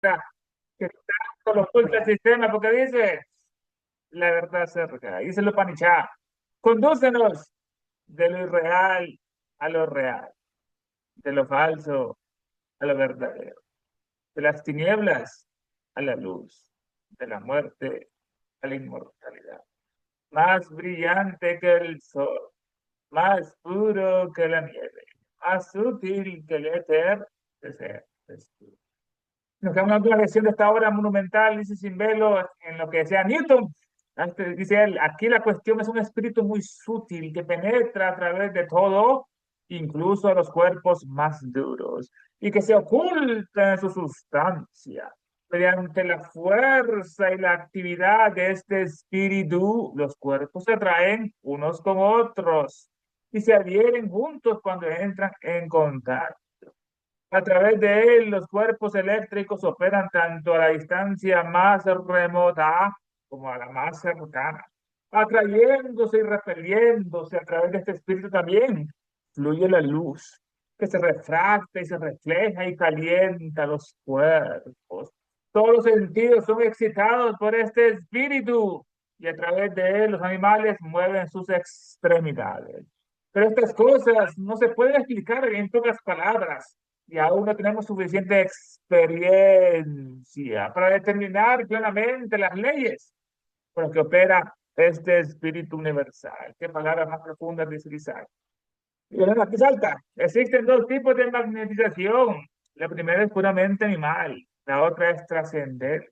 Que tanto lo oculta el sistema, porque dice la verdad cerca, dice lo panichá. Condúcenos de lo irreal a lo real, de lo falso a lo verdadero, de las tinieblas a la luz, de la muerte a la inmortalidad. Más brillante que el sol, más puro que la nieve, más útil que el éter, que sea. Nos queda una última lección de esta obra monumental, dice Simbelo, en lo que decía Newton. Antes, dice él, aquí la cuestión es un espíritu muy sutil que penetra a través de todo, incluso a los cuerpos más duros, y que se oculta en su sustancia. Mediante la fuerza y la actividad de este espíritu, los cuerpos se atraen unos con otros y se adhieren juntos cuando entran en contacto. A través de él, los cuerpos eléctricos operan tanto a la distancia más remota como a la más cercana, atrayéndose y repeliéndose a través de este espíritu también. Fluye la luz, que se refracta y se refleja y calienta los cuerpos. Todos los sentidos son excitados por este espíritu y a través de él los animales mueven sus extremidades. Pero estas cosas no se pueden explicar en pocas palabras y aún no tenemos suficiente experiencia para determinar claramente las leyes por las que opera este espíritu universal. Qué palabras más profundas de utilizar. Y bueno, aquí salta. Existen dos tipos de magnetización. La primera es puramente animal, la otra es trascendente.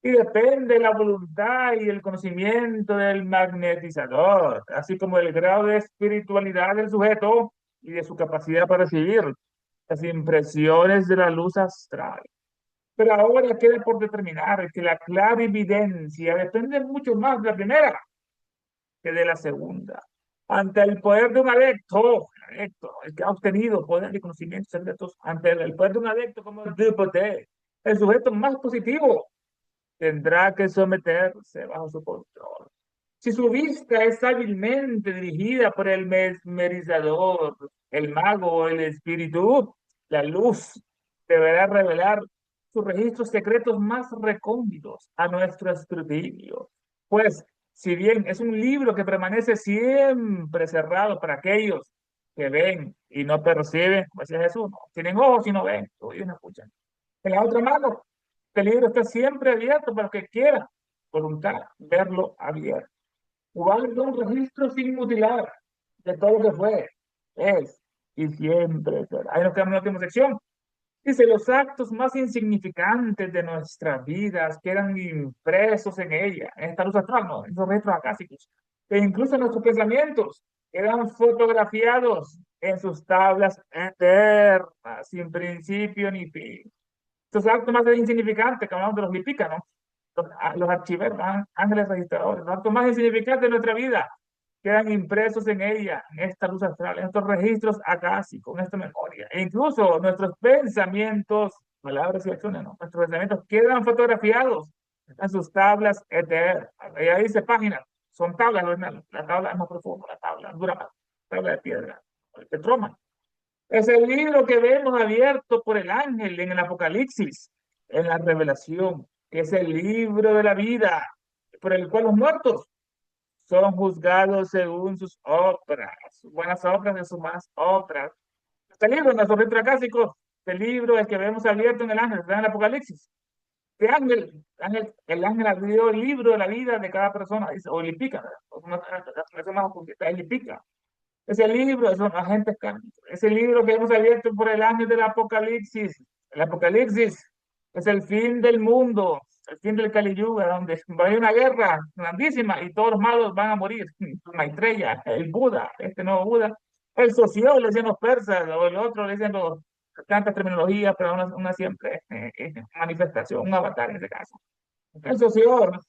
Y depende de la voluntad y el conocimiento del magnetizador, así como el grado de espiritualidad del sujeto y de su capacidad para recibir las impresiones de la luz astral. Pero ahora queda por determinar que la clarividencia depende mucho más de la primera que de la segunda. Ante el poder de un adepto, el que ha obtenido poder y conocimientos secretos, ante el poder de un adepto como el Dupoté, el sujeto más positivo tendrá que someterse bajo su control. Si su vista es hábilmente dirigida por el mesmerizador, el mago o el espíritu, la luz deberá revelar sus registros secretos más recónditos a nuestro escrutinio. Pues, si bien es un libro que permanece siempre cerrado para aquellos que ven y no perciben, como decía Jesús, no, tienen ojos y no ven, oídos y no escuchan. En la otra mano, este libro está siempre abierto para los que quieran, voluntad, verlo abierto. Guarda un registro sin mutilar de todo lo que fue, es y siempre será. Ahí nos quedamos en la última sección. Dice, los actos más insignificantes de nuestras vidas quedan impresos en ella, en esta luz astral, ¿no? En esos registros acásicos. E incluso nuestros pensamientos quedan fotografiados en sus tablas eternas, sin principio ni fin. Estos actos más insignificantes, que hablamos de los lipícanos, los archiveros, ángeles registradores, los actos más insignificantes de nuestra vida quedan impresos en ella, en esta luz astral, en estos registros acásicos, en esta memoria. E incluso nuestros pensamientos, palabras y acciones, ¿no? Nuestros pensamientos quedan fotografiados en sus tablas eternas. Y ahí dice páginas, son tablas, la tabla es más profunda, la tabla dura más, tabla de piedra, el petroma. Es el libro que vemos abierto por el ángel en el Apocalipsis, en la Revelación, que es el libro de la vida, por el cual los muertos son juzgados según sus obras, sus buenas obras y sus malas obras. Este libro, nuestro retro acásico, este libro, el que vemos abierto en el ángel, está en el Apocalipsis. Este ángel, el ángel abrió el libro de la vida de cada persona, dice, o le pica, o una expresión más oculta, él le pica. Ese libro son agentes kármicos. Ese libro que hemos abierto por el ángel del Apocalipsis. El Apocalipsis es el fin del mundo, el fin del Kali Yuga, donde va a haber una guerra grandísima y todos los malos van a morir. Maitreya, el Buda, este nuevo Buda, el sociólogo, le dicen los persas, o el otro le dicen los tantas terminologías, pero una siempre manifestación, un avatar en este caso. El sociólogo,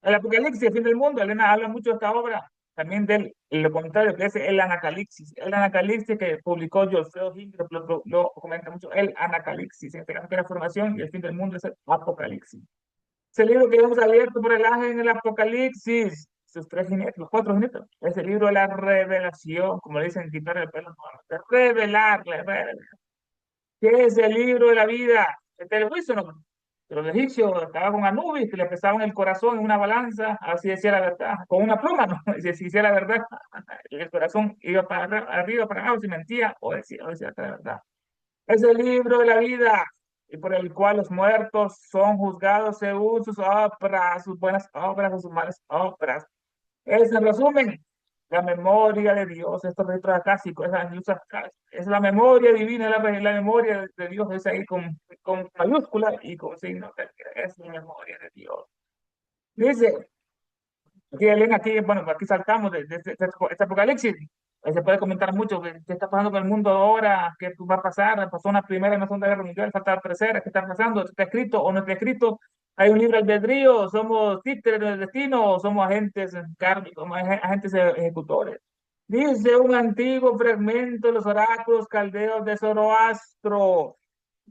el Apocalipsis, el fin del mundo, Elena habla mucho de esta obra, también del lo contrario, que es el Anacalipsis. El Anacalipsis que publicó Joseph Hingle lo comenta mucho, el Anacalipsis, en este caso que la formación y el fin del mundo es el Apocalipsis. Ese libro que hemos abierto por el ángel en el Apocalipsis, sus tres jinetes, los cuatro jinetes, es el libro de la revelación, como le dicen, quitar el pelo, de revelar, ¿qué es el libro de la vida? Este es el juicio, ¿no? Pero los egipcios estaban con Anubis, que le pesaban el corazón en una balanza, así decía la verdad, con una pluma, ¿no? Si decía la verdad, el corazón iba para arriba, para abajo, si mentía, o decía la verdad. Es el libro de la vida, y por el cual los muertos son juzgados según sus obras, sus buenas obras o sus malas obras. Es, en resumen, la memoria de Dios, estos registros acásicos, es la memoria divina, la memoria de Dios es ahí con mayúscula y con signo, es la memoria de Dios. Dice, aquí Elena, aquí, bueno, aquí saltamos este Apocalipsis. Ahí se puede comentar mucho qué está pasando con el mundo ahora, qué va a pasar. Pasó una primera y una segunda guerra mundial, falta la tercera, qué está pasando, está escrito o no está escrito. Hay un libre albedrío, somos títeres del destino o somos agentes kármicos, somos agentes ejecutores. Dice un antiguo fragmento de los oráculos caldeos de Zoroastro.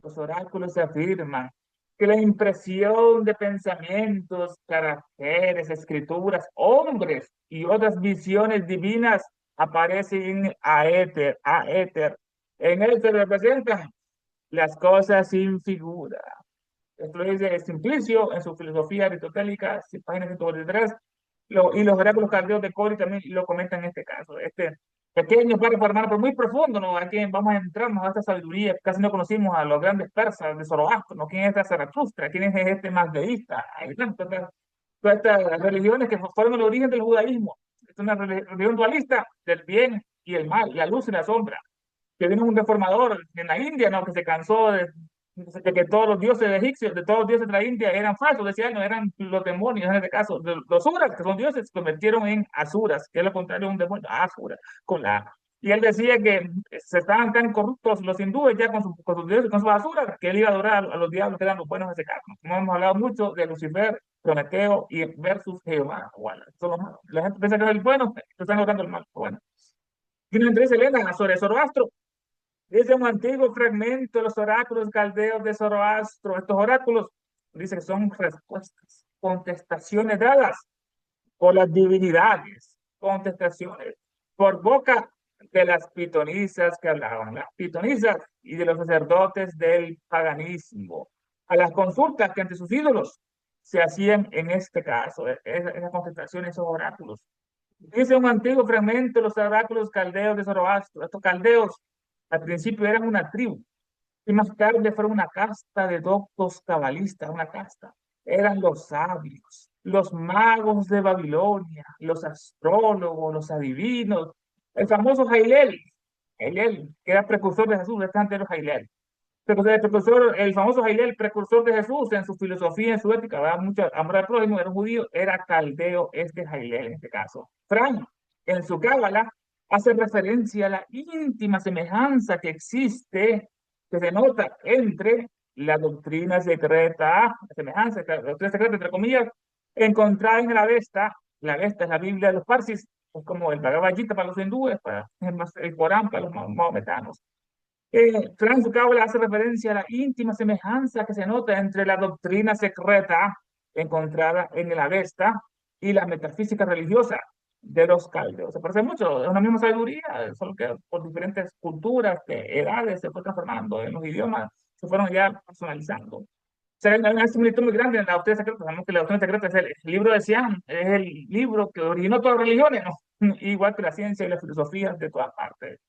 Los oráculos se afirman que la impresión de pensamientos, caracteres, escrituras, hombres y otras visiones divinas aparecen a éter. En él se representan las cosas sin figura. Esto lo dice Simplicio en su filosofía aristotélica, página 143, y los oráculos caldeos de Cori también lo comentan en este caso. Este pequeño párrafo, hermano, pero muy profundo, ¿no? Aquí vamos a entrarnos a esta sabiduría. Casi no conocimos a los grandes persas de Zoroastro, ¿no? ¿Quién es esta Zaratustra? ¿Quién es este mazdeísta? Hay todas estas religiones que fueron el origen del judaísmo. Es una religión dualista del bien y el mal, la luz y la sombra. Que vino un reformador en la India, ¿no? Que se cansó de que todos los dioses egipcios, de todos los dioses de la India eran falsos, decía, no eran los demonios en este caso, los suras, que son dioses, se convirtieron en asuras, que es lo contrario de un demonio, asura, con la A. Y él decía que se estaban tan corruptos los hindúes ya con sus dioses, con sus asuras, que él iba a adorar a los diablos que eran los buenos en ese caso. Como hemos hablado mucho de Lucifer, Prometeo y versus Jehová. Bueno, son los malos. La gente piensa que es el bueno, que están logrando el mal. Bueno. Y nos interesa Elena sobre Zoroastro. Dice un antiguo fragmento de los oráculos caldeos de Zoroastro. Estos oráculos dice que son respuestas, contestaciones dadas por las divinidades, contestaciones por boca de las pitonisas que hablaban, las pitonisas y de los sacerdotes del paganismo, a las consultas que ante sus ídolos se hacían en este caso, esas contestaciones, esos oráculos. Dice un antiguo fragmento de los oráculos caldeos de Zoroastro. Estos caldeos al principio eran una tribu y más tarde fueron una casta de doctos cabalistas, una casta. Eran los sabios, los magos de Babilonia, los astrólogos, los adivinos, el famoso Jailel, que era precursor de Jesús, este anterior Jailel. El famoso Jailel, precursor de Jesús en su filosofía, en su ética, daba mucho amor al prójimo, era un judío, era caldeo este Jailel en este caso. Frank, en su cábala, hace referencia a la íntima semejanza que existe, que se nota entre la doctrina secreta, la semejanza, la doctrina secreta, entre comillas, encontrada en la Avesta es la Biblia de los parsis, es como el Bhagavad Gita para los hindúes, el Corán para los mahometanos. Franz Cable hace referencia a la íntima semejanza que se nota entre la doctrina secreta encontrada en el Avesta y la metafísica religiosa de los caldeos. Se parece mucho, es una misma sabiduría, solo que por diferentes culturas, edades, se fue transformando en los idiomas, se fueron ya personalizando. O sea, hay una similitud muy grande en la doctrina secreta. Sabemos que la doctrina secreta es el libro de Siam, es el libro que originó todas las religiones, ¿no? Igual que la ciencia y la filosofía de todas partes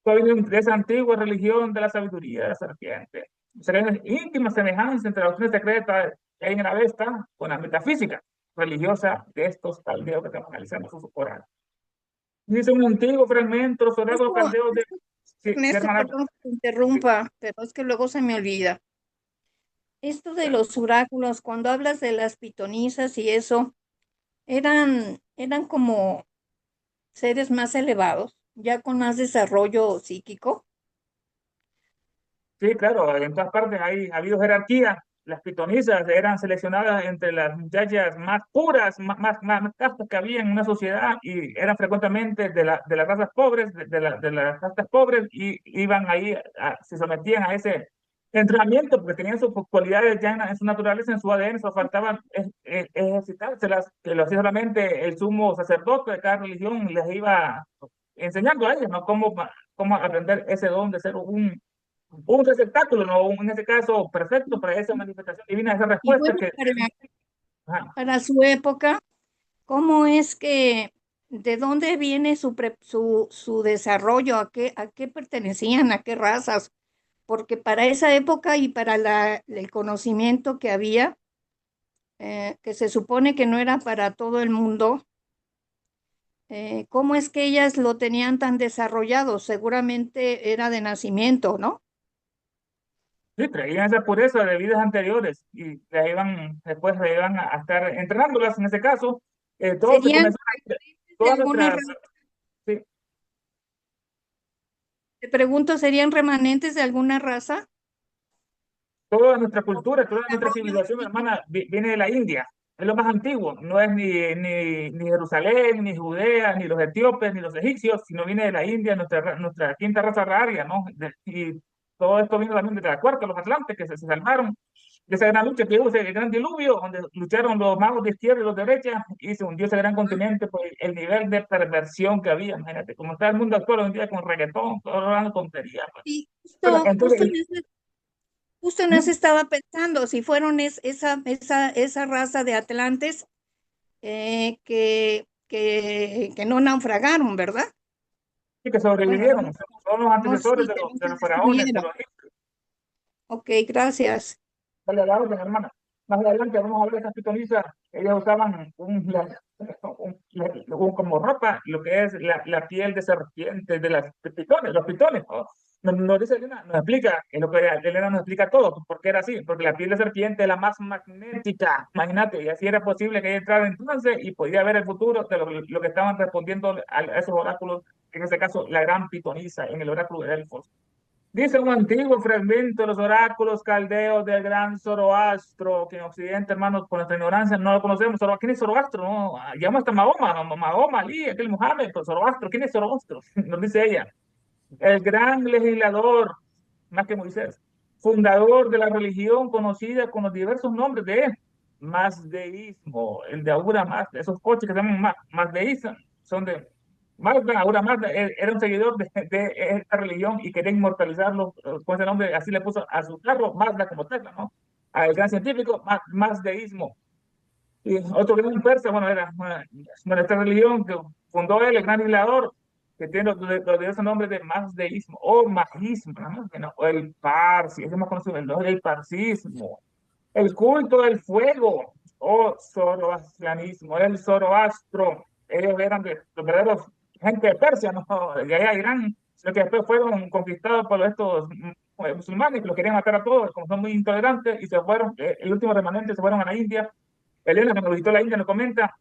de esa antigua religión de la sabiduría de la serpiente. O sea, hay una íntima semejanza entre la doctrina secreta que hay en la Avesta con la metafísica religiosa de estos caldeos que estamos analizando sus Corán. Dice un antiguo fragmento, los oráculos Esto, caldeos de... Sí, sí, Ernesto, hermana. perdón que te Sí, interrumpa, pero es que luego se me olvida. Esto de los oráculos, cuando hablas de las pitonisas y eso, eran como seres más elevados, ya con más desarrollo psíquico. sí, claro, en todas partes ha habido jerarquía. Las pitonisas eran seleccionadas entre las muchachas más puras, más castas que había en una sociedad y eran frecuentemente de las razas pobres, de las castas pobres y iban ahí, se sometían a ese entrenamiento porque tenían sus cualidades ya en su naturaleza, en su ADN, solo faltaban ejercitárselas, que lo hacía solamente el sumo sacerdote de cada religión les iba enseñando a ellos, ¿no? Cómo aprender ese don de ser un receptáculo, ¿no? En este caso, perfecto para esa manifestación divina, esa Y respuesta bueno, que... Ajá. para su época, ¿cómo es que, de dónde viene su desarrollo? A qué pertenecían? ¿A qué razas? Porque para esa época y para el conocimiento que había, que se supone que no era para todo el mundo, ¿cómo es que ellas lo tenían tan desarrollado? Seguramente era de nacimiento, ¿no? Sí, traían esa pureza de vidas anteriores y después le iban a estar entrenándolas en ese caso. Todo se ¿Serían comenzó, de todas alguna nuestras, raza? sí, Te pregunto, ¿serían remanentes de alguna raza? toda nuestra cultura, toda nuestra Desarrollo civilización, hermana, viene de la India. Es lo más antiguo. No es ni Jerusalén, ni Judea, ni los etíopes, ni los egipcios, sino viene de la India, nuestra quinta raza raria, ¿no? Y todo esto vino también de la cuarta, los atlantes que se salvaron de esa gran lucha que hubo, ese gran diluvio, donde lucharon los magos de izquierda y los de derecha, y se hundió ese gran continente por el nivel de perversión que había. Imagínate, como está el mundo actual hoy en día con reggaetón, todo hablando tonterías. Pues. y Bueno, justo entonces, justo en eso estaba pensando, si fueron esa raza de atlantes que no naufragaron, ¿verdad? sí, que Bueno, no, sobrevivieron, son los no, antecesores sí, que no de se los faraones, de destruyeron. los egipcios. Ok, gracias. Dale a la orden, hermana. Más adelante vamos a ver esas pitonisas. Ellas usaban como ropa lo que es la piel de serpiente de las de pitones, los pitones. ¿No? Nos dice Elena, nos explica, es lo que Elena nos explica todo, por qué era así, porque la piel de serpiente es la más magnética, imagínate, y así era posible que ella entrara entonces y podía ver el futuro de lo que estaban respondiendo a esos oráculos, en este caso la gran pitonisa en el oráculo de Delfos. Dice un antiguo fragmento de los oráculos caldeos del gran Zoroastro, que en Occidente, hermanos, por nuestra ignorancia no lo conocemos. ¿Quién es Zoroastro? No, llama hasta Mahoma, Mahoma, Ali, aquel Mohammed, pero Zoroastro, ¿quién es Zoroastro? Nos dice ella, el gran legislador, más que Moisés, fundador de la religión conocida con los diversos nombres de Mazdeísmo, el de Ahura Mazda, esos coches que se llaman Mazdeísmo, son de Mazda, Ahura Mazda, era un seguidor de esta religión y quería inmortalizarlo con ese nombre, así le puso a su carro Mazda como Tesla, ¿no? Al gran científico, Mazdeísmo. Y otro gran persa, bueno, era esta religión que fundó él, el gran legislador, que tiene los diversos nombres de mazdeísmo o majismo, ¿no? O el parsi, ese es más conocido, el parsismo, el culto del fuego o zoroastrianismo, el zoroastro. Ellos eran los verdaderos gente de Persia, ¿no? De allá Irán, lo que después fueron conquistados por estos musulmanes que los querían matar a todos, como son muy intolerantes, y se fueron, el último remanente se fueron a la India. Elena, cuando visitó la India, nos comenta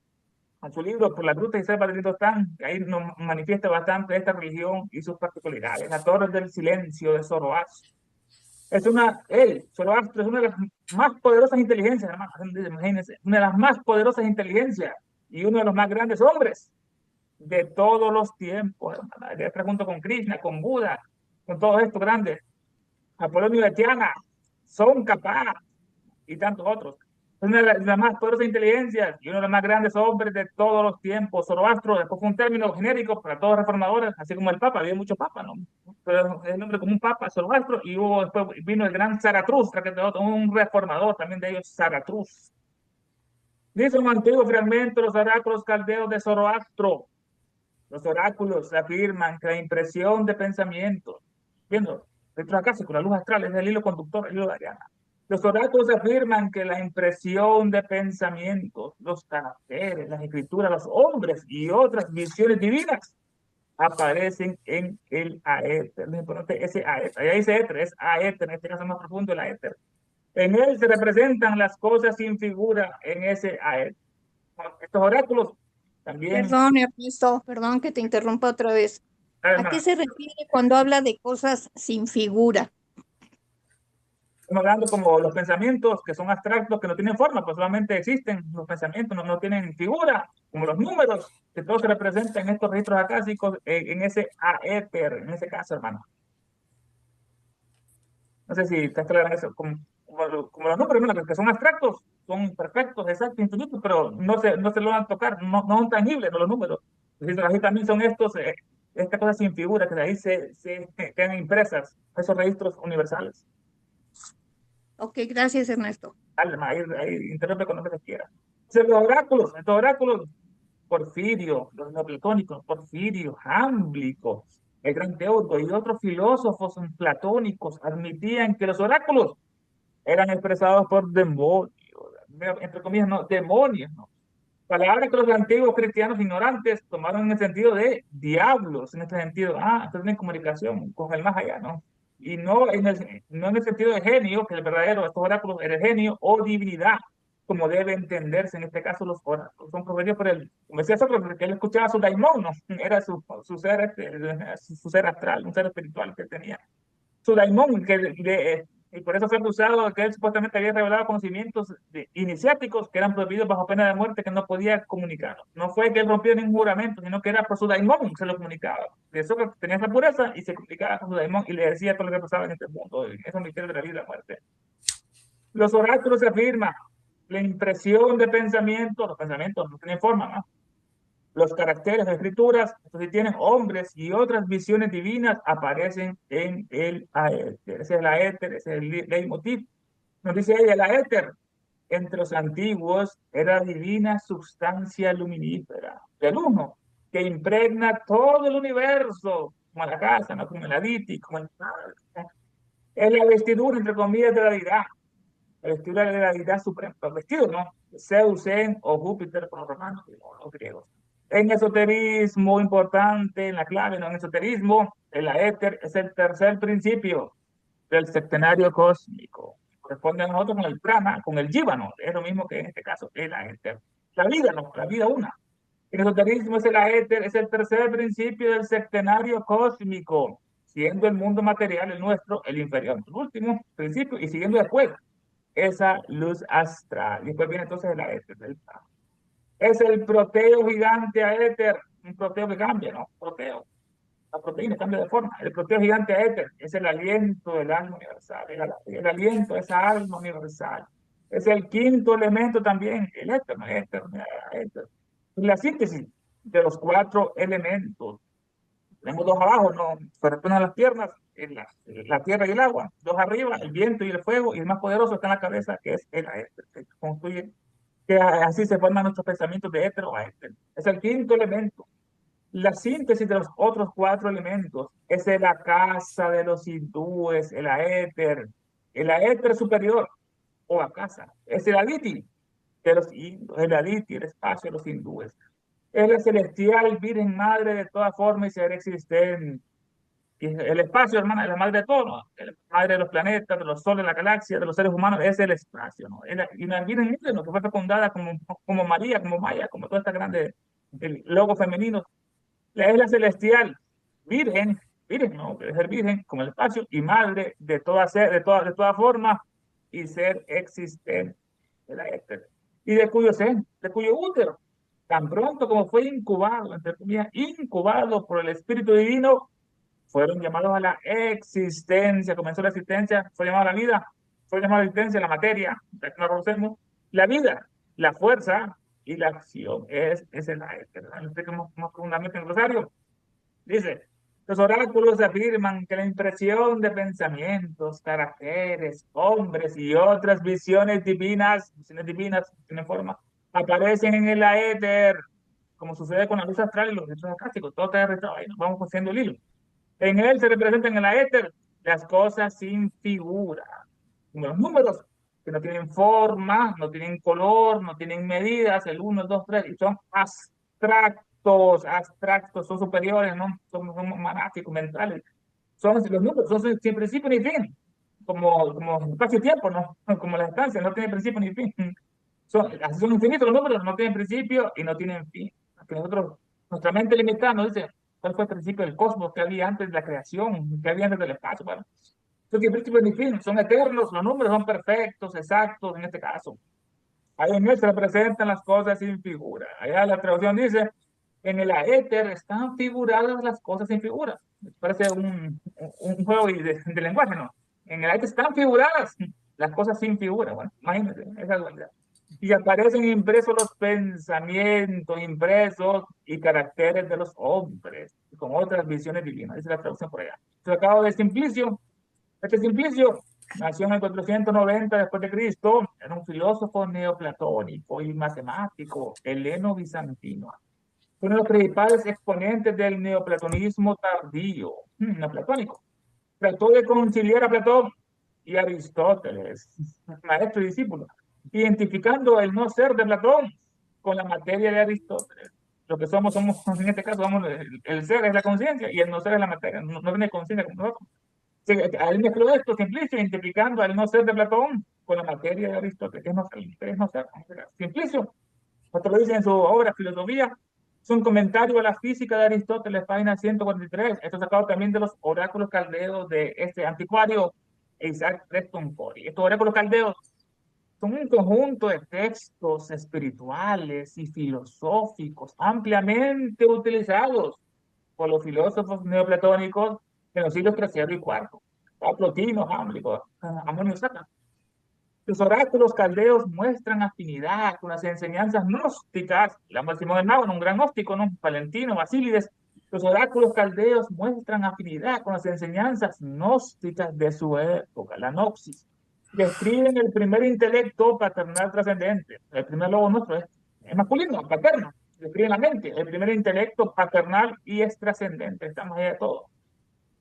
en su libro Por las grutas y selvas del Hindustán, que ahí nos manifiesta bastante esta religión y sus particularidades. La Torre del Silencio de Zoroastro. Zoroastro es una de las más poderosas inteligencias, hermano, imagínense, una de las más poderosas inteligencias y uno de los más grandes hombres de todos los tiempos, hermano. Después junto con Krishna, con Buda, con todos estos grandes, Apolonio de Tiana, son capaz y tantos otros. Es una de las más poderosas inteligencias y uno de los más grandes hombres de todos los tiempos. Zoroastro, después fue un término genérico para todos los reformadores, así como el Papa, había muchos papas, ¿no? Pero el nombre como un Papa, Zoroastro, y hubo, después vino el gran Zaratustra, que es un reformador también de ellos, Zaratustra. Dice un antiguo fragmento, los oráculos caldeos de Zoroastro. Los oráculos afirman que la impresión de pensamientos, viendo, dentro de acá, con la luz astral, es el hilo conductor, el hilo de Ariana. Los oráculos afirman que la impresión de pensamientos, los caracteres, las escrituras, los hombres y otras visiones divinas aparecen en el aéter. Lo importante es ese aéter. Ahí dice éter, es aéter, en este caso más profundo el aéter. En él se representan las cosas sin figura en ese aéter. Estos oráculos también, Perdón, Ernesto, perdón que te interrumpa otra vez. ¿A qué además, se refiere cuando habla de cosas sin figura? estamos hablando como los pensamientos que son abstractos, que no tienen forma, pues solamente existen los pensamientos, no tienen figura, como los números, que todos se representan en estos registros acásicos, en ese aéter, en ese caso, hermano. No sé si está claro eso, como los números, hermano, que son abstractos, son perfectos, exactos, infinitos, pero no se logran tocar, no son tangibles, no los números. Así también son estos esta cosa sin figura, que de ahí se quedan impresas esos registros universales. Ok, gracias, Ernesto. Alma, ahí interrumpe cuando se quiera. Entonces, los oráculos, estos oráculos, Porfirio, los neoplatónicos, Porfirio, Jámblico, el gran Teódoco y otros filósofos platónicos admitían que los oráculos eran expresados por demonios, entre comillas, no, demonios, ¿no? Palabras que los antiguos cristianos ignorantes tomaron en el sentido de diablos, en este sentido, entonces tienen comunicación con el más allá, ¿no? Y no en el sentido de genio, que el verdadero, estos oráculos, era genio o divinidad, como debe entenderse en este caso los oráculos. Son provenidos por el, como decía Sócrates, que él escuchaba su daimon, ¿no? Era su ser, su ser astral, un ser espiritual que tenía su daimon, y por eso fue acusado que él supuestamente había revelado conocimientos iniciáticos que eran prohibidos bajo pena de muerte que no podía comunicar. No fue que él rompió ningún juramento, sino que era por su daimon que se lo comunicaba. De eso que tenía esa pureza y se comunicaba con su daimon y le decía todo lo que pasaba en este mundo, en esos misterios de la vida y la muerte. Los oráculos afirman la impresión de pensamientos, los pensamientos no tienen forma, ¿no? Los caracteres de escrituras, estos sí tienen hombres y otras visiones divinas aparecen en el aéter. Ese es el aéter, ese es el leitmotiv. Nos dice ella, el aéter entre los antiguos era divina sustancia luminífera, de luz, que impregna todo el universo, como la casa, ¿no? Como el aditi, como el... Es la vestidura, entre comillas, de la deidad. La vestidura de la deidad suprema, los vestidos, ¿no? Zeus o Júpiter por los romanos o los griegos. En esoterismo importante, en la clave, ¿no? En esoterismo, el éter es el tercer principio del septenario cósmico. Corresponde a nosotros con el prana, con el jívano, es lo mismo que en este caso, el éter. La vida, ¿no? La vida una. El esoterismo es el éter, es el tercer principio del septenario cósmico, siendo el mundo material, el nuestro, el inferior, el último principio, y siguiendo después esa luz astral. Y después viene entonces el éter del Papa. Es el proteo gigante a éter, un proteo que cambia, ¿no? Proteo. La proteína cambia de forma. El proteo gigante a éter es el aliento del alma universal, el aliento de esa alma universal. Es el quinto elemento también, el éter, ¿no? Éter, éter. La síntesis de los cuatro elementos. Tenemos dos abajo, no corresponden a las piernas, la tierra y el agua. Dos arriba, el viento y el fuego, y el más poderoso está en la cabeza, que es el éter, que construye, que así se forman nuestros pensamientos de éter o éter. Es el quinto elemento. La síntesis de los otros cuatro elementos es la casa de los hindúes, el aéter superior o a casa. Es el aditi de los hindúes, el aditi, el espacio de los hindúes. Es la celestial Virgen Madre de toda forma y ser existente. Y el espacio, hermana, es la madre de todo, ¿no? La madre de los planetas, de los soles, de la galaxia, de los seres humanos, es el espacio, ¿no? Y la Virgen Madre, ¿no? Que fue fecundada como María, como Maya, como toda esta grande, el logo femenino. Es la celestial Virgen, Virgen, ¿no? Que es ser Virgen, como el espacio, y madre de toda ser, de toda forma y ser existente. Y de cuyo seno, de cuyo útero, tan pronto como fue incubado, entre comillas, incubado por el Espíritu Divino, fueron llamados a la existencia, comenzó la existencia, fue llamada la vida, fue llamada la existencia, la materia, la que no conocemos, la vida, la fuerza y la acción, es el aire, ¿verdad? Lo explicamos más profundamente en el Rosario. Dice, los oráculos afirman que la impresión de pensamientos, caracteres, hombres y otras visiones divinas, tienen forma, aparecen en el éter, como sucede con la luz astral y los hechos acásticos, todo está registrado ahí, nos vamos haciendo el hilo. En él se representan en la éter las cosas sin figura, como los números, que no tienen forma, no tienen color, no tienen medidas, el uno, el 2, 3, y son abstractos, son superiores, ¿no? Son manáficos, mentales. Son los números, son sin principio ni fin, como espacio y tiempo, ¿no? Como las estancias, no tienen principio ni fin. Así son infinitos los números, no tienen principio y no tienen fin. Que nosotros, nuestra mente limitada nos dice, ¿cuál fue el principio del cosmos? ¿Qué había antes de la creación? ¿Qué había antes del espacio? Bueno, no tienen principio ni fin, son eternos, los números son perfectos, exactos en este caso. Ahí en él se representan las cosas sin figura. Allá la traducción dice, en el éter están figuradas las cosas sin figura. Parece un juego de lenguaje, ¿no? En el éter están figuradas las cosas sin figura. Bueno, imagínense esa dualidad. y aparecen impresos los pensamientos, impresos y caracteres de los hombres, con otras visiones divinas. Dice la traducción por allá. Tratado de Simplicio. Este Simplicio nació en el 490 después de Cristo, era un filósofo neoplatónico y matemático heleno-bizantino. Fue uno de los principales exponentes del neoplatonismo tardío, neoplatónico. Trató de conciliar a Platón y Aristóteles, maestro y discípulo, identificando el no ser de Platón con la materia de Aristóteles. Lo que somos, en este caso, somos el ser es la conciencia y el no ser es la materia, no tiene conciencia como nosotros. Sí, a él mezcló esto, Simplicio, identificando al no ser de Platón con la materia de Aristóteles, que es no ser. Simplicio, otro lo dice en su obra Filosofía, es un comentario a la física de Aristóteles, página 143. Esto sacado también de los oráculos caldeos de este anticuario Isaac Preston Corey. Estos oráculos caldeos son un conjunto de textos espirituales y filosóficos ampliamente utilizados por los filósofos neoplatónicos en los siglos III y IV. Plotino, Jámblico, Amonio Saca. Los oráculos caldeos muestran afinidad con las enseñanzas gnósticas. La Simón el Mago, un gran gnóstico, ¿no? Valentino, Basílides. Los oráculos caldeos muestran afinidad con las enseñanzas gnósticas de su época, la Gnosis. Describen el primer intelecto paternal trascendente. El primer logo nuestro es masculino, paterno. Describen la mente, el primer intelecto paternal y es trascendente. Estamos allá de todo,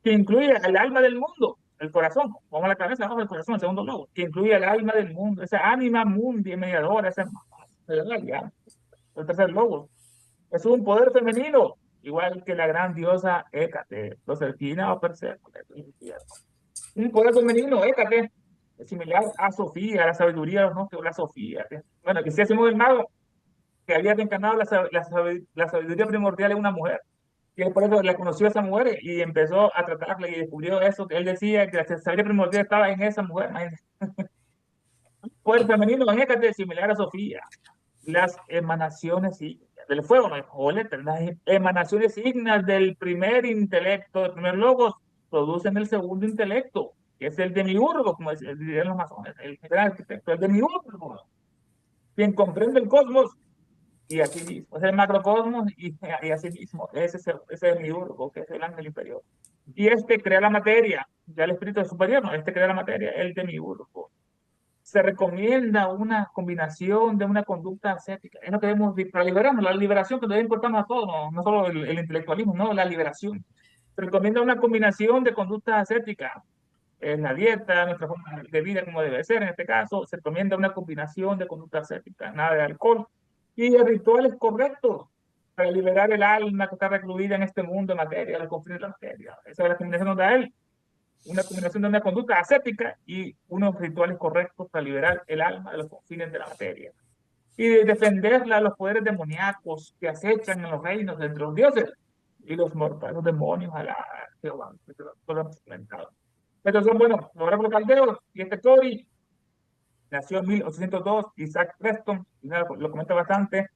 que incluye el alma del mundo, el corazón, vamos a la cabeza, vamos al corazón, el segundo lobo, que incluye el alma del mundo, esa ánima mundi mediadora, esa realidad. El tercer lobo es un poder femenino, igual que la gran diosa Hécate, Proserpina o Perséfone. Un poder femenino, Hécate, es similar a Sofía, a la sabiduría de los gnósticos, la Sofía. Bueno, que si hacemos el mago, que había reencarnado la sabiduría primordial en una mujer. Y él por eso la conoció a esa mujer y empezó a tratarla y descubrió eso, que él decía que la sabiduría primordial estaba en esa mujer. Poder femenino, fíjate, similar a Sofía. Las emanaciones del fuego, ¿no? Las emanaciones signas del primer intelecto, del primer logos, producen el segundo intelecto, que es el demiurgo, como dirían los masones, el gran arquitecto, el demiurgo, quien comprende el cosmos y así mismo, es el macrocosmos y así mismo, ese demiurgo que es el ángel inferior. Y este crea la materia, ya el espíritu superior, no, este crea la materia, el demiurgo. Se recomienda una combinación de una conducta ascética. Es lo que debemos, para liberarnos, la liberación que debe importarnos a todos, no, no solo el intelectualismo, no, la liberación. Se recomienda una combinación de conductas ascéticas en la dieta, nuestra forma de vida como debe ser, en este caso, se recomienda una combinación de conducta ascética, nada de alcohol, y de rituales correctos para liberar el alma que está recluida en este mundo de materia, los confines de la materia. Esa es la combinación que nos da él, una combinación de una conducta ascética y unos rituales correctos para liberar el alma de los confines de la materia. Y de defenderla a los poderes demoníacos que acechan en los reinos entre los dioses y los mortales, los demonios, a la Jehová, que todo lo hemos comentado. Estos son, bueno, los oráculos caldeos, y este Cody nació en 1802, Isaac Preston, lo comenta bastante,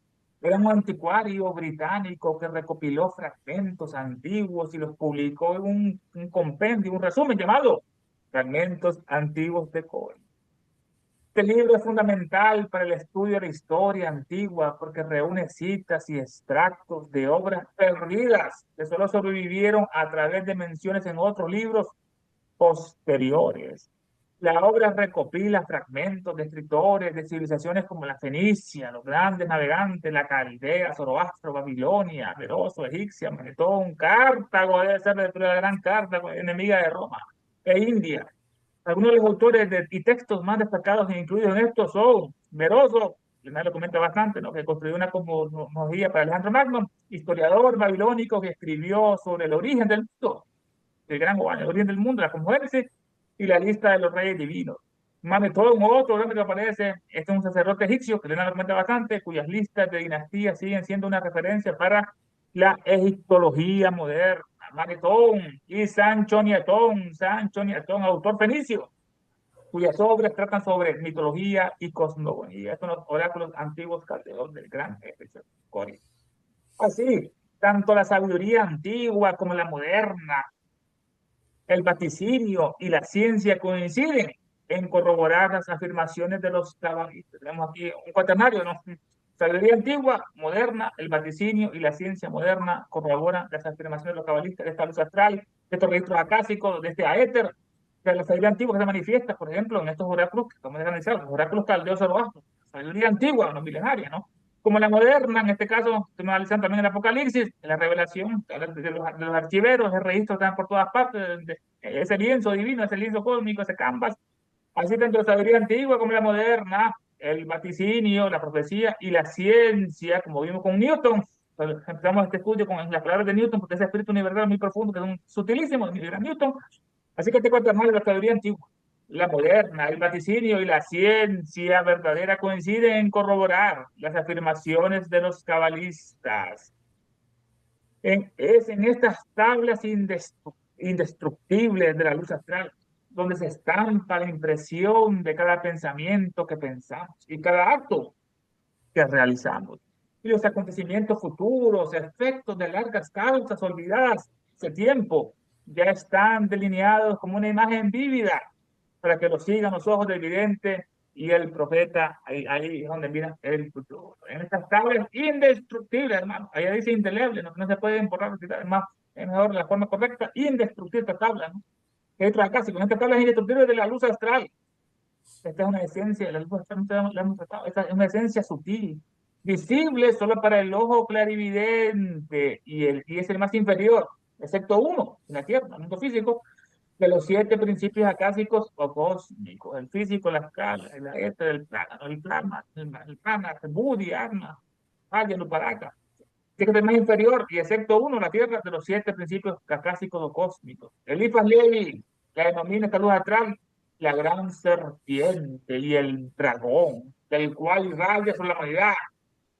era un anticuario británico que recopiló fragmentos antiguos y los publicó en un compendio, un resumen llamado Fragmentos Antiguos de Cody. Este libro es fundamental para el estudio de la historia antigua porque reúne citas y extractos de obras perdidas que solo sobrevivieron a través de menciones en otros libros posteriores. La obra recopila fragmentos de escritores de civilizaciones como la Fenicia, los grandes navegantes, la Caldea, Zoroastro, Babilonia, Meroso, Egipcia, Manetón, Cartago, debe ser la gran Cartago, enemiga de Roma, e India. Algunos de los autores y textos más destacados e incluidos en esto son Meroso, que nadie lo comenta bastante, ¿no? Que construyó una cosmología para Alejandro Magno, historiador babilónico que escribió sobre el origen del mundo, el gran Juan, el origen del mundo, la cosmogénesis y la lista de los reyes divinos. Manetón, otro grande que aparece, este es un sacerdote egipcio que Elena lo comenta bastante, cuyas listas de dinastías siguen siendo una referencia para la egiptología moderna. Manetón y Sancho Nietón, autor fenicio, cuyas obras tratan sobre mitología y cosmogonía. Estos son los oráculos antiguos caldeos del gran Éfeso. Así, tanto la sabiduría antigua como la moderna, el vaticinio y la ciencia coinciden en corroborar las afirmaciones de los cabalistas. Tenemos aquí un cuaternario, ¿no? Sabiduría antigua, moderna, el vaticinio y la ciencia moderna corroboran las afirmaciones de los cabalistas de esta luz astral, de estos registros acásicos, de este aéter, de la sabiduría antigua que se manifiesta, por ejemplo, en estos oráculos que estamos analizando, los oráculos caldeos zoroastro, sabiduría antigua, no milenaria, ¿no? Como la moderna, en este caso, estamos analizando también el Apocalipsis, la revelación de los archiveros, el registro que están por todas partes, ese lienzo divino, ese lienzo cósmico, ese canvas, así tanto la sabiduría antigua como la moderna, el vaticinio, la profecía y la ciencia, como vimos con Newton. Empezamos este estudio con las palabras de Newton, porque ese espíritu universal muy profundo, que es un sutilísimo, el gran Newton. Así que te cuento más de la sabiduría antigua, la moderna, el vaticinio y la ciencia verdadera coinciden en corroborar las afirmaciones de los cabalistas. Es en estas tablas indestructibles de la luz astral donde se estampa la impresión de cada pensamiento que pensamos y cada acto que realizamos. Y los acontecimientos futuros, efectos de largas causas olvidadas hace tiempo, ya están delineados como una imagen vívida para que lo sigan los ojos del vidente y el profeta. Ahí es donde miran el futuro. En estas tablas indestructibles, hermano. Ahí dice indeleble, no se pueden borrar, es más, es mejor la forma correcta, indestructible esta tabla, ¿no? Acá, con esta tabla es indestructible de la luz astral. Esta es una esencia, la luz astral no la hemos tratado, esta es una esencia sutil, visible solo para el ojo clarividente y es el más inferior, excepto uno, en la Tierra, el mundo físico, de los 7 principios acásicos o cósmicos, el físico, la escala, el éter, el plano, el plasma, el prana, el buddhi, arma, el uparaka. Que es el más inferior y excepto uno, la Tierra, de los 7 principios acásicos o cósmicos. El Ifas Levi la denomina esta luz astral la gran serpiente y el dragón, del cual irradia sobre la humanidad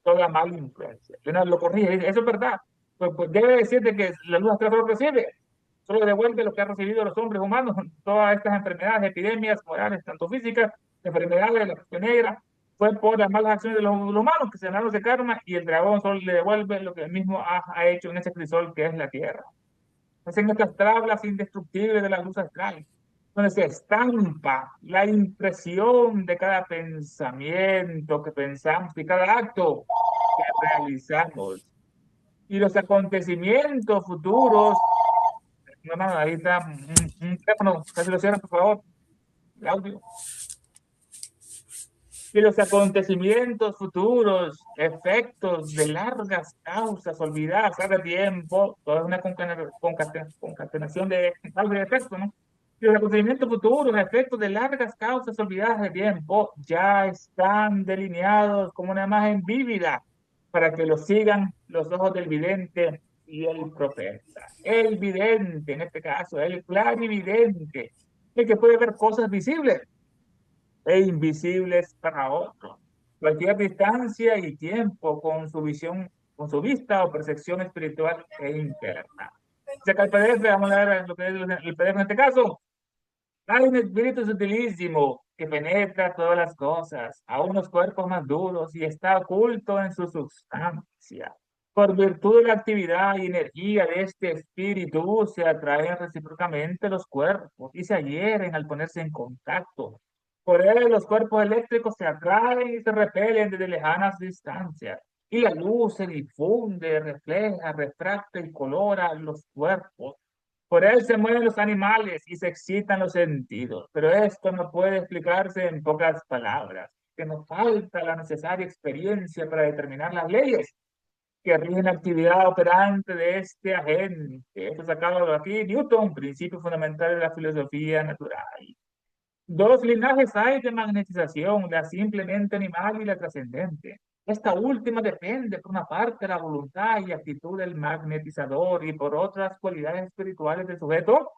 toda mala influencia. Leonardo lo corrige, dice, eso es verdad. Pues debe decirte que la luz astral solo recibe, solo devuelve lo que han recibido los hombres humanos, todas estas enfermedades, epidemias morales, tanto físicas, enfermedades de la peste negra, fue por las malas acciones de los humanos que se ganaron de karma y el dragón solo le devuelve lo que él mismo ha hecho en ese crisol que es la tierra. Hacen estas tablas indestructibles de la luz astral, donde se estampa la impresión de cada pensamiento que pensamos y cada acto que realizamos y los acontecimientos futuros. No, no, ahí está un teléfono, casi lo cierran, por favor, el audio. Y los acontecimientos futuros, efectos de largas causas olvidadas hace tiempo, toda una concatenación de causas y efectos, ¿no? Y los acontecimientos futuros, efectos de largas causas olvidadas de tiempo, ya están delineados como una imagen vívida para que lo sigan los ojos del vidente y el profeta. El vidente, en este caso, el clarividente, el que puede ver cosas visibles e invisibles para otros. Cualquier distancia y tiempo con su visión, con su vista o percepción espiritual e interna. Saca el PDF, vamos a ver lo que es el PDF en este caso. Hay un espíritu sutilísimo que penetra todas las cosas, a unos cuerpos más duros y está oculto en su sustancia. Por virtud de la actividad y energía de este espíritu, se atraen recíprocamente los cuerpos y se adhieren al ponerse en contacto. Por él, los cuerpos eléctricos se atraen y se repelen desde lejanas distancias. Y la luz se difunde, refleja, refracta y colora los cuerpos. Por él se mueven los animales y se excitan los sentidos, pero esto no puede explicarse en pocas palabras, que nos falta la necesaria experiencia para determinar las leyes que rigen la actividad operante de este agente. Esto sacado de aquí, Newton, principio fundamental de la filosofía natural. Dos linajes hay de magnetización, la simplemente animal y la trascendente. Esta última depende, por una parte, de la voluntad y actitud del magnetizador y por otras cualidades espirituales del sujeto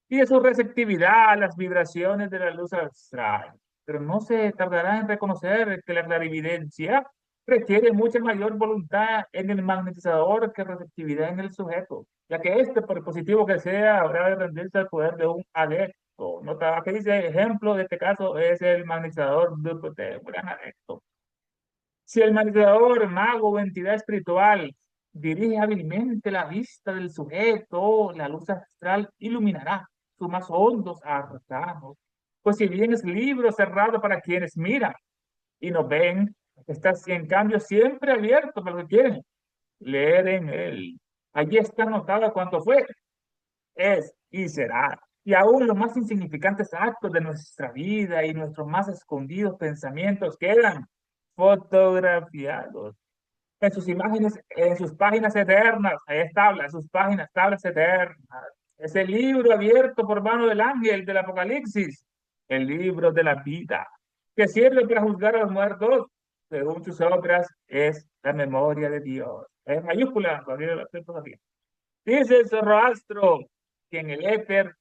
y de su receptividad a las vibraciones de la luz astral. Pero no se tardará en reconocer que la clarividencia requiere mucha mayor voluntad en el magnetizador que receptividad en el sujeto, ya que este, por positivo que sea, habrá de rendirse al poder de un adepto. Nota que dice, ejemplo de este caso es el magnetizador de un gran adepto. Si el magnetizador, mago o entidad espiritual dirige hábilmente la vista del sujeto, la luz astral iluminará sus más hondos arcanos Pues si bien es libro cerrado para quienes miran y nos ven, está en cambio siempre abierto para los que quieren leer en él. Allí está anotado cuánto fue, es y será. Y aún los más insignificantes actos de nuestra vida y nuestros más escondidos pensamientos quedan fotografiados en sus imágenes, en sus páginas eternas. Ahí está, en sus páginas, tablas eternas. Ese libro abierto por mano del ángel del Apocalipsis, el libro de la vida, que sirve para juzgar a los muertos, según sus obras, es la memoria de Dios. Es mayúscula, dice el Zoroastro que en el éter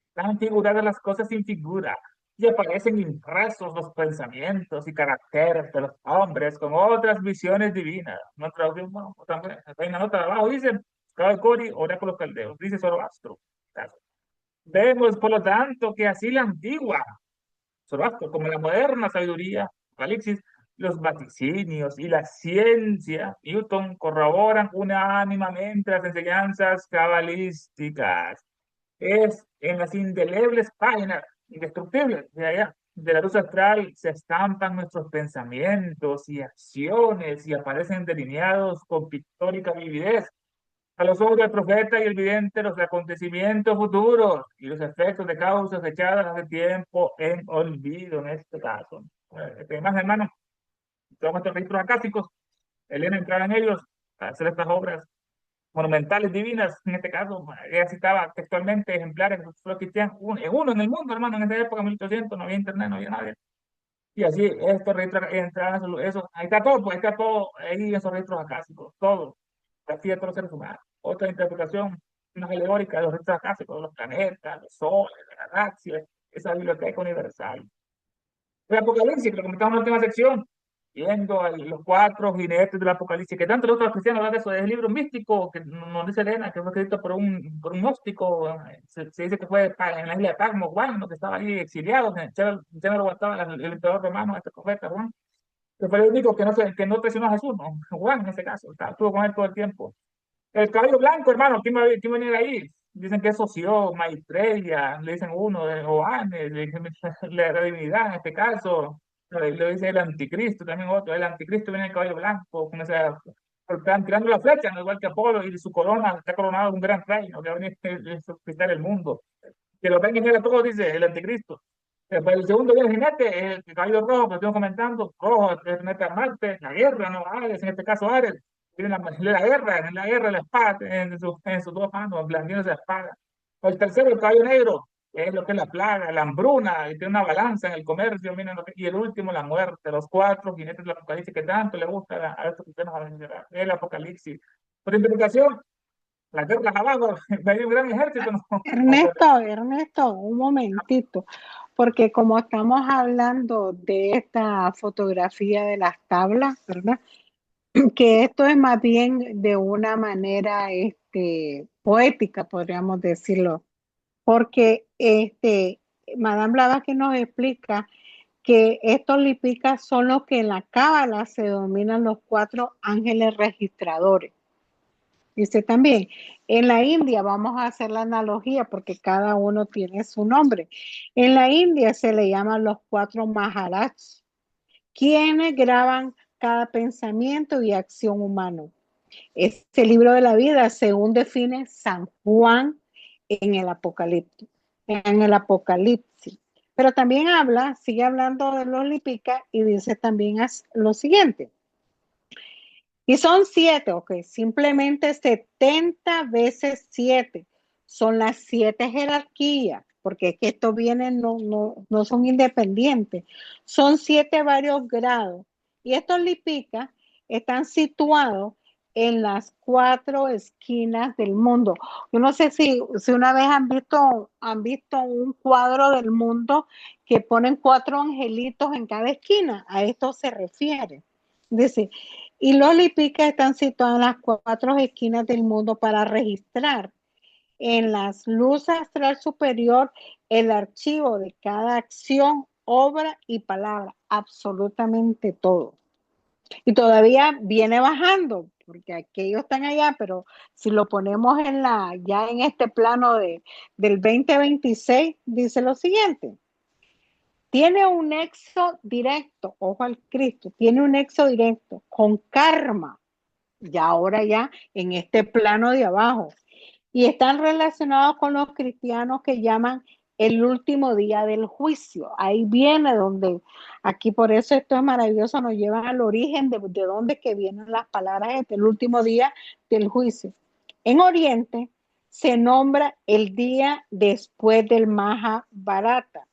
están figuradas las cosas sin figura y aparecen impresos los pensamientos y caracteres de los hombres con otras visiones divinas. No traducción, bueno, también, hay una nota de abajo, dice, cada Cori, oráculos caldeos, dice Zoroastro. Vemos, por lo tanto, que así la antigua Zoroastro como la moderna sabiduría, Apocalipsis, los vaticinios y la ciencia, Newton, corroboran unánimemente las enseñanzas cabalísticas. Es en las indelebles páginas indestructibles de allá, de la luz astral, se estampan nuestros pensamientos y acciones y aparecen delineados con pictórica vividez a los ojos del profeta y el vidente los acontecimientos futuros y los efectos de causas echadas hace tiempo en olvido en este caso. Más hermanos, todos estos registros acásicos, Elena entraba en ellos para hacer estas obras monumentales, divinas, en este caso, ella citaba textualmente ejemplares que solo existían uno en el mundo, hermano, en esa época, 1800, no había internet, no había nadie. Y así, estos registros entraban, eso, ahí está todo, pues ahí está todo, ahí en esos registros acásicos, todo, así de todos los seres humanos. Otra interpretación, más alegórica de los registros acásicos, de los planetas, los soles, las galaxias, esa biblioteca universal. El Apocalipsis, que lo comentamos en la última sección, viendo a los cuatro jinetes del Apocalipsis, que tanto los otros cristianos hablan de eso, es el libro místico que nos dice Elena, que fue escrito por un gnóstico, se dice que fue en la isla de Patmos, Juan, que estaba ahí exiliado, ya no lo aguantaba el emperador romano, este profeta Juan, que fue el único que no traicionó a Jesús, ¿no? Juan en ese caso, estuvo con él todo el tiempo. El caballo blanco, hermano, quién va a venir ahí? Dicen que es Soció, Maitreya, le dicen uno, de Joanes, le dicen la divinidad en este caso, le dice el anticristo, también otro, el anticristo viene en el caballo blanco, con esa, están tirando la flecha, ¿no? Igual que Apolo, y su corona está coronado de un gran reino, que va a venir a conquistar el mundo. Que lo vengan a todos, dice el anticristo. Después el segundo viene el jinete, el caballo rojo, que estoy comentando, rojo, el jinete a Marte, la guerra, ¿no? Ares, en este caso Ares, tiene la guerra, la espada, en sus dos manos, blandiendo esa espada. El tercero, el caballo negro, que es lo que es la plaga, la hambruna, y tiene una balanza en el comercio, miren y el último, la muerte, los cuatro jinetes del apocalipsis que tanto le gusta a estos cristianos el apocalipsis. Por interpretación, las guerras abajo, hay un gran ejército, ¿no? Ernesto, un momentito, porque como estamos hablando de esta fotografía de las tablas, ¿verdad? Que esto es más bien de una manera poética, podríamos decirlo, porque Madame Blavatsky nos explica que estos lipicas son los que en la cábala se dominan los cuatro ángeles registradores. Dice también, en la India, vamos a hacer la analogía porque cada uno tiene su nombre. En la India se le llaman los cuatro Maharajs, quienes graban cada pensamiento y acción humano. Este libro de la vida, según define San Juan en el Apocalipsis. Pero también sigue hablando de los lipicas y dice también lo siguiente. Y son 7, ok, simplemente 70 veces 7. Son las 7 jerarquías, porque es que estos bienes no son independientes. Son 7 varios grados. Y estos lipicas están situados en las 4 esquinas del mundo. Yo no sé si una vez han visto un cuadro del mundo que ponen 4 angelitos en cada esquina. A esto se refiere. Dice, y los lipicas están situados en las 4 esquinas del mundo para registrar en las luces astral superior el archivo de cada acción, obra y palabra, absolutamente todo. Y todavía viene bajando, porque aquellos están allá, pero si lo ponemos ya en este plano del 2026, dice lo siguiente. tiene un nexo directo, ojo al Cristo, tiene un nexo directo con karma, ya ahora ya en este plano de abajo, y están relacionados con los cristianos que llaman el último día del juicio. Ahí viene donde, aquí por eso esto es maravilloso, nos llevan al origen de dónde que vienen las palabras el último día del juicio. En Oriente se nombra el día después del Mahabharata,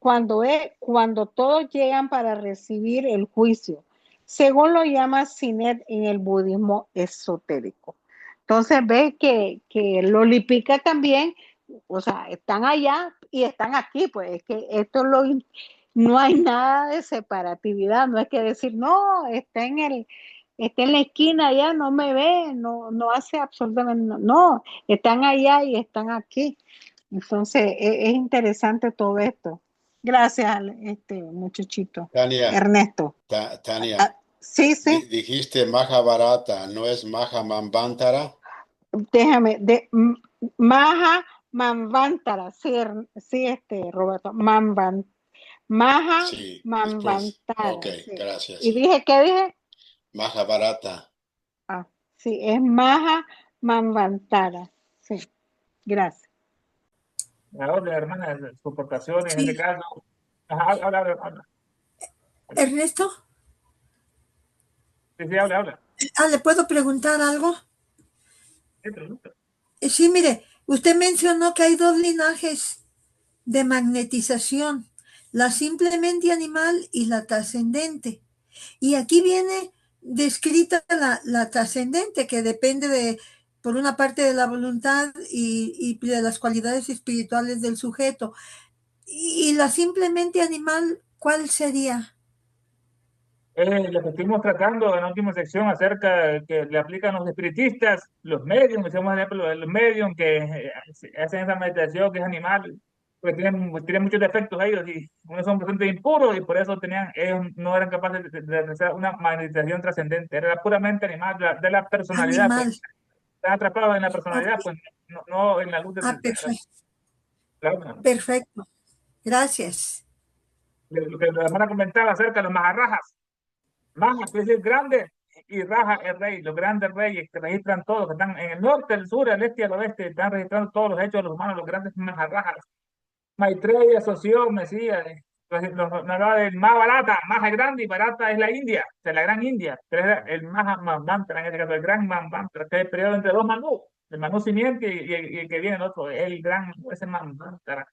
cuando todos llegan para recibir el juicio, según lo llama Sinet en el budismo esotérico. Entonces ve que los Lipica también, o sea, están allá y están aquí, pues es que no hay nada de separatividad, no es que decir, no, está en la esquina allá, no me ve, no hace absolutamente, no, están allá y están aquí. Entonces es interesante todo esto. Gracias, muchachito. Tania, Ernesto. Tania, Sí, sí. dijiste Mahabharata, ¿no es Mahamambantara? Déjame, Maha Manvantara, sí, Roberto, Maha Sí, después. Manvantara. Ok, Sí. gracias. ¿Y dije qué dije? Mahabharata. Ah, sí, es Maha Manvantara. Sí, gracias. Ahora, hermana, su aportación en Sí. este caso. Ajá, habla. Ernesto, Sí, habla. ¿le puedo preguntar algo? Sí, pregunta. Sí, mire, usted mencionó que hay dos linajes de magnetización, la simplemente animal y la trascendente. Y aquí viene descrita la trascendente, que depende por una parte de la voluntad y de las cualidades espirituales del sujeto. Y la simplemente animal, ¿cuál sería? Lo que estuvimos tratando en la última sección acerca de que le aplican los espiritistas, los mediums, decíamos ejemplo de los mediums que hacen esa meditación que es animal, porque tienen muchos defectos ellos y unos son bastante impuros y por eso ellos no eran capaces de realizar una meditación trascendente, era puramente animal, de la personalidad, pues Animal. están atrapados en la personalidad, Ok. pues no en la luz de Perfecto. claro. Perfecto. Gracias. Lo que la hermana comentaba acerca de los maharrajas. Maja, que es el grande, y Raja el rey, los grandes reyes que registran todos, que están en el norte, el sur, el este y el oeste, están registrando todos los hechos de los humanos, los grandes Maharrajas. Maitreya, Soció, Mesías, nos hablaba del más barata, más grande y barata es la India, de la gran India, que es el Maha Manvantara, en este caso, el gran Manvantara, que es el periodo entre dos Manú, el Manú simiente y el que viene el otro, el gran, ese Manvantara.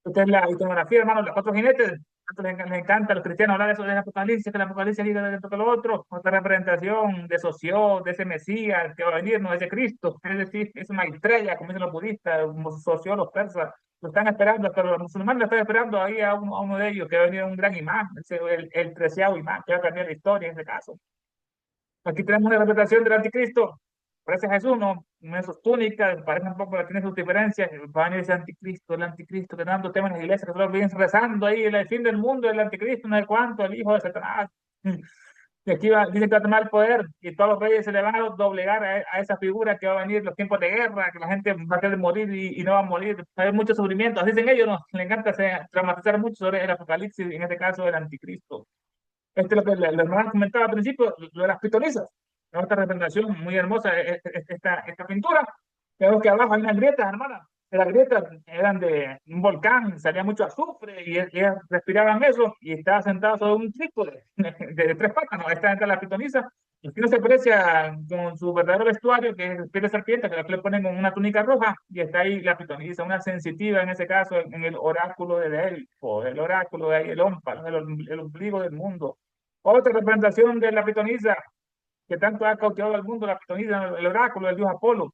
Esta es la iconografía, hermano, los cuatro jinetes. Tanto les encanta a los cristianos hablar de eso del Apocalipsis, que el Apocalipsis diga de esto que lo otro. Otra representación de Soció, de ese Mesías que va a venir, no ese Cristo. Es decir, es una estrella, como dicen los budistas, como Soció, los persas. Lo están esperando, pero los musulmanes lo están esperando ahí a uno de ellos, que va a venir un gran imán, el 13º imán, que va a cambiar la historia en ese caso. Aquí tenemos una representación del anticristo. Parece Jesús, ¿no? En sus túnicas, parece un poco, tiene sus diferencias. Va a venir ese anticristo, el anticristo, que tanto temas en las iglesias, que solo vienen rezando ahí, el fin del mundo, el anticristo, no sé cuánto, el hijo de Satanás. Y aquí dice que va a tomar el poder y todos los reyes se le van a doblegar a esa figura que va a venir los tiempos de guerra, que la gente va a querer morir y no va a morir. Va a haber mucho sufrimiento. Así dicen ellos, ¿no? Le encanta dramatizar mucho sobre el apocalipsis, en este caso el anticristo. Lo que le hermana comentaba al principio, lo de las pitonizas. Otra representación muy hermosa, esta pintura. Vemos que abajo hay unas grietas, hermana. Las grietas eran de un volcán, salía mucho azufre y ellas respiraban eso y estaba sentado sobre un trípode de tres patas, ¿no? Esta es la pitonisa. Y aquí no se aprecia con su verdadero vestuario, que es piel de serpiente, que le ponen con una túnica roja, y está ahí la pitonisa, una sensitiva en ese caso, en el oráculo de Delfo, el oráculo de ahí, el ómpalo, el ombligo del mundo. Otra representación de la pitonisa, que tanto ha cautivado al mundo, la pitonisa, el oráculo del dios Apolo.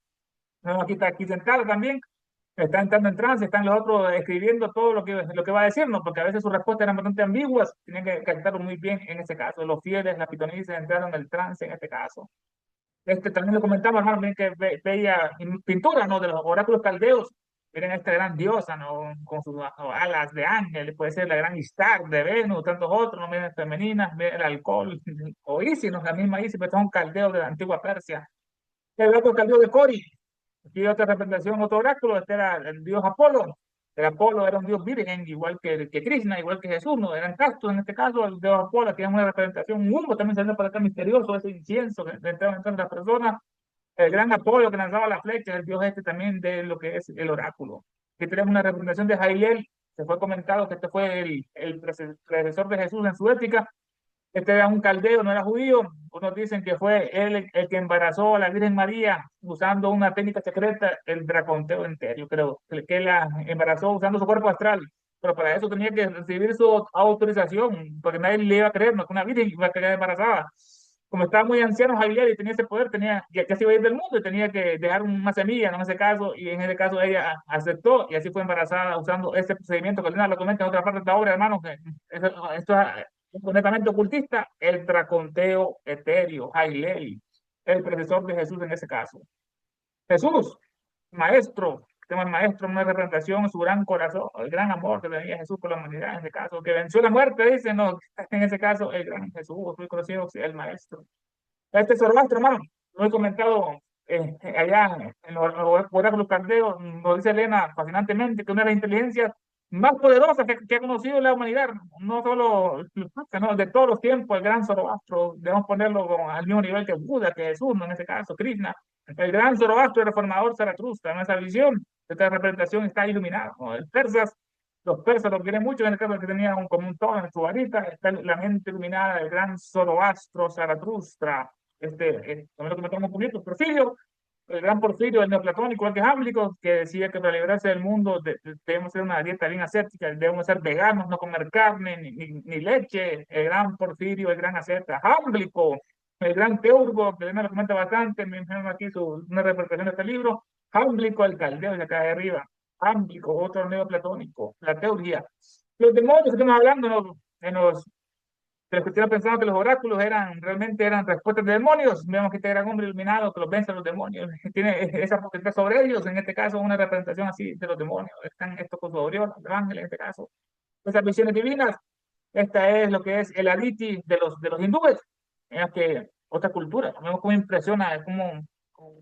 No, aquí está aquí sentado también, está entrando en trance, están los otros escribiendo todo lo que va a decirnos, porque a veces sus respuestas eran bastante ambiguas, tienen que captarlo muy bien en ese caso. Los fieles, la pitonisa, entraron en el trance en este caso. También lo comentamos, hermano, bien que veía pinturas, ¿no? De los oráculos caldeos. Miren esta gran diosa, ¿no? Con sus alas de ángel, puede ser la gran Istar de Venus, tantos otros, ¿no? Miren femeninas, miren el alcohol, o Isis, ¿no? La misma Isis, pero son caldeos de la antigua Persia. El otro caldeo de Cori, aquí otra representación, otro oráculo, este era el dios Apolo. El Apolo era un dios virgen, igual que Krishna, igual que Jesús, no eran castos en este caso. El dios Apolo tiene una representación, un humo también salió para acá misterioso, ese incienso que entraba en las personas. El gran Apolo que lanzaba la flecha, el dios este también de lo que es el oráculo. Aquí tenemos una representación de Jailel, se fue comentado que este fue el predecesor de Jesús en su ética. Este era un caldeo, no era judío. Unos dicen que fue él el que embarazó a la Virgen María usando una técnica secreta, el draconteo entero. Yo creo que la embarazó usando su cuerpo astral. Pero para eso tenía que recibir su autorización, porque nadie le iba a creer, no que una virgen iba a quedar embarazada. Como estaba muy anciano Javier y tenía ese poder, ya se iba a ir del mundo y tenía que dejar una semilla, ¿no? En ese caso, y en ese caso ella aceptó y así fue embarazada usando ese procedimiento que Lina lo comenta en otra parte de la obra, hermano, que esto es completamente ocultista, el traconteo etéreo, Hailey, el predecesor de Jesús en ese caso. Jesús, maestro, tema maestro, una representación, su gran corazón, el gran amor que tenía Jesús por la humanidad en ese caso, que venció la muerte, dice, no, en ese caso, el gran Jesús, muy conocido, el maestro. Este Zoroastro, hermano, lo he comentado allá en los oráculos caldeos, nos dice Elena fascinantemente que una de las inteligencias más poderosas que ha conocido la humanidad, no solo sino de todos los tiempos, el gran Zoroastro, debemos ponerlo al mismo nivel que Buda, que Jesús, ¿no? En ese caso, Krishna, el gran Zoroastro, el reformador Zaratustra, en esa visión, esta representación está iluminada, ¿no? Los persas lo quieren mucho, en el caso que tenía como un tono en su varita, está la mente iluminada del gran Zoroastro Zaratustra, también lo comentamos un poquito, Porfirio, el gran Porfirio, el neoplatónico, igual que Jámblico, que decía que para librarse del mundo debemos hacer una dieta bien ascética, debemos ser veganos, no comer carne ni leche. El gran Porfirio, el gran asceta. Jámblico, el gran teurgo, que Elena lo comenta bastante, me enseñaron aquí una representación de este libro. Jámblico, el caldeo de acá de arriba. Jámblico, otro neoplatónico, la teoría. Los demonios que estamos hablando de los cristianos pensaban que los oráculos realmente eran respuestas de demonios. Vemos que este gran hombre iluminado que los vence a los demonios, tiene esa potestad sobre ellos. En este caso, una representación así de los demonios. Están estos con su aureola, los ángeles en este caso. Esas visiones divinas, esta es lo que es el Aditi de los hindúes, en la que otra cultura. Vemos cómo impresiona, cómo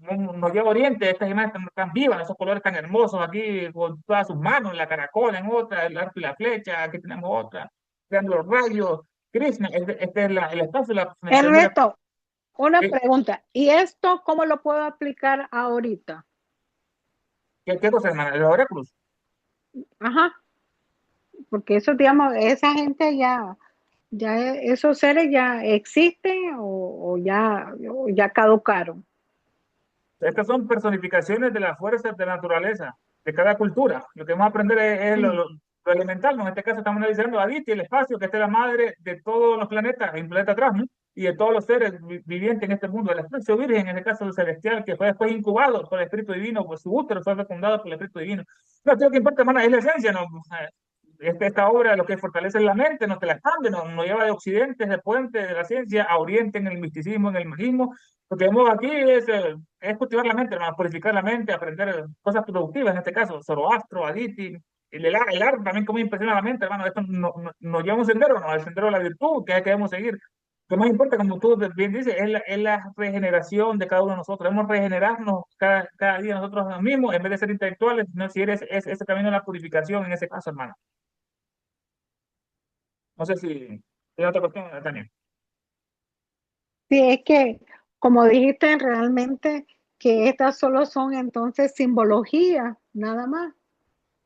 nos lleva a Oriente, estas imágenes tan vivas, esos colores tan hermosos aquí, con todas sus manos, la caracola en otra, el arco y la flecha, aquí tenemos otra, creando los rayos. Krishna, este es el espacio, la definición de la... Ernesto, una ¿Qué, pregunta. ¿Y esto cómo lo puedo aplicar ahorita? qué cosa, hermana? Los oráculos. Ajá, porque eso, digamos, esa gente esos seres ya existen o ya caducaron. Estas son personificaciones de las fuerzas de la naturaleza, de cada cultura. Lo que vamos a aprender es lo elemental, ¿no? En este caso estamos analizando Aditi, el espacio, que es la madre de todos los planetas, hay un planeta atrás, ¿no? Y de todos los seres vivientes en este mundo. El espacio virgen, en este caso el celestial, que fue después incubado por el Espíritu Divino, pues su útero fue fecundado por el Espíritu Divino. No, lo que importa, hermana, es la esencia, ¿no? Esta obra lo que fortalece la mente, nos te la expande, nos lleva de occidente, de puente de la ciencia, a oriente en el misticismo, en el magismo. Lo que vemos aquí es cultivar la mente, hermano, purificar la mente, aprender cosas productivas, en este caso, Zoroastro, Aditi, el arte también como impresiona la mente, hermano. Esto nos lleva a un sendero, ¿no? Al sendero de la virtud que debemos seguir. Lo más importante, como tú bien dices, es la regeneración de cada uno de nosotros. Debemos regenerarnos cada día nosotros mismos, en vez de ser intelectuales, no seguir ese camino de la purificación en ese caso, hermano. No sé si tiene otra cuestión, Tania. Sí, es que, como dijiste, realmente que estas solo son entonces simbología, nada más.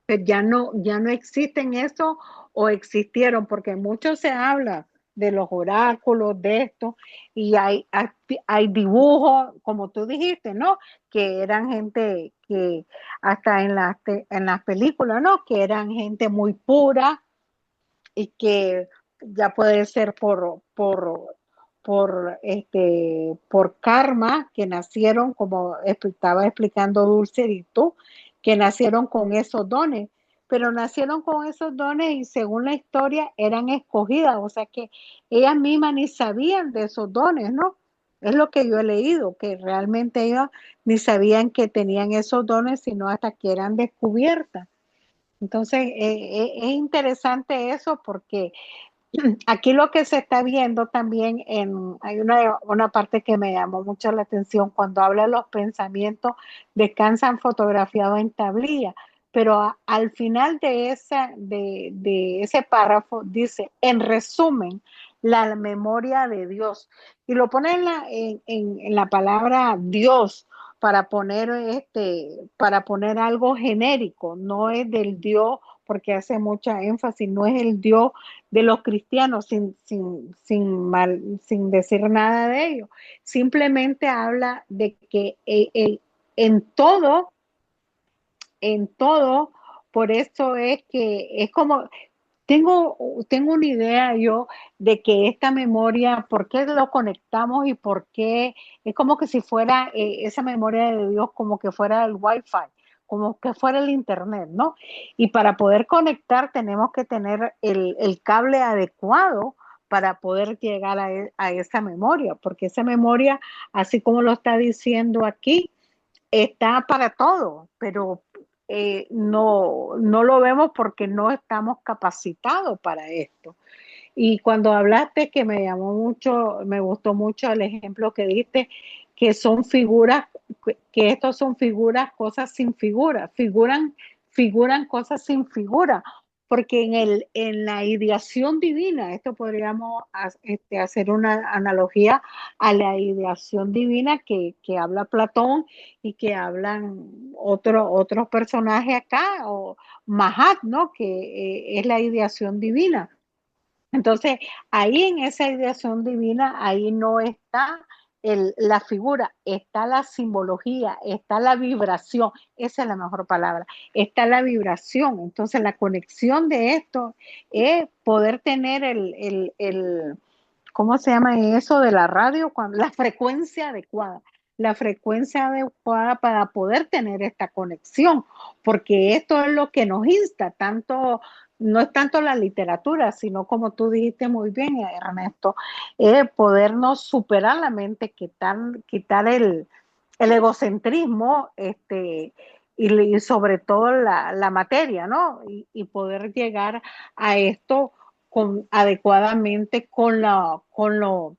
Pero ya no existen eso o existieron, porque mucho se habla de los oráculos, de esto, y hay dibujos, como tú dijiste, ¿no? Que eran gente que hasta en las películas, ¿no? Que eran gente muy pura y que ya puede ser por karma, que nacieron, como estaba explicando Dulce y tú, que nacieron con esos dones, pero nacieron con esos dones y según la historia eran escogidas, o sea que ellas mismas ni sabían de esos dones, ¿no? Es lo que yo he leído, que realmente ellas ni sabían que tenían esos dones, sino hasta que eran descubiertas. Entonces, es interesante eso porque aquí lo que se está viendo también, hay una parte que me llamó mucho la atención cuando habla de los pensamientos descansan fotografiados en tablilla. pero al final de ese párrafo dice, en resumen, la memoria de Dios. Y lo pone en la palabra Dios para poner algo genérico, no es del Dios, porque hace mucha énfasis, no es el Dios de los cristianos, sin decir nada de ello. Simplemente habla de que en todo, por eso es que es como, tengo una idea yo de que esta memoria, ¿por qué lo conectamos y por qué? Es como que si fuera esa memoria de Dios, como que fuera el Wi-Fi, como que fuera el Internet, ¿no? Y para poder conectar tenemos que tener el cable adecuado para poder llegar a esa memoria, porque esa memoria, así como lo está diciendo aquí, está para todo, pero no lo vemos porque no estamos capacitados para esto. Y cuando hablaste, que me gustó mucho el ejemplo que diste, que son figuras, que estos son figuras, cosas sin figuras, figuran cosas sin figura, porque en la ideación divina, esto podríamos hacer una analogía a la ideación divina que habla Platón y que hablan otros personajes acá, o Mahat, ¿no? Que es la ideación divina. Entonces, ahí en esa ideación divina, ahí no está la figura, está la simbología, está la vibración, esa es la mejor palabra, está la vibración. Entonces, la conexión de esto es poder tener ¿cómo se llama eso de la radio? La frecuencia adecuada para poder tener esta conexión, porque esto es lo que nos insta, no es tanto la literatura, sino como tú dijiste muy bien, Ernesto, podernos superar la mente, quitar el egocentrismo, y sobre todo la materia, ¿no? Y poder llegar a esto adecuadamente ¿cómo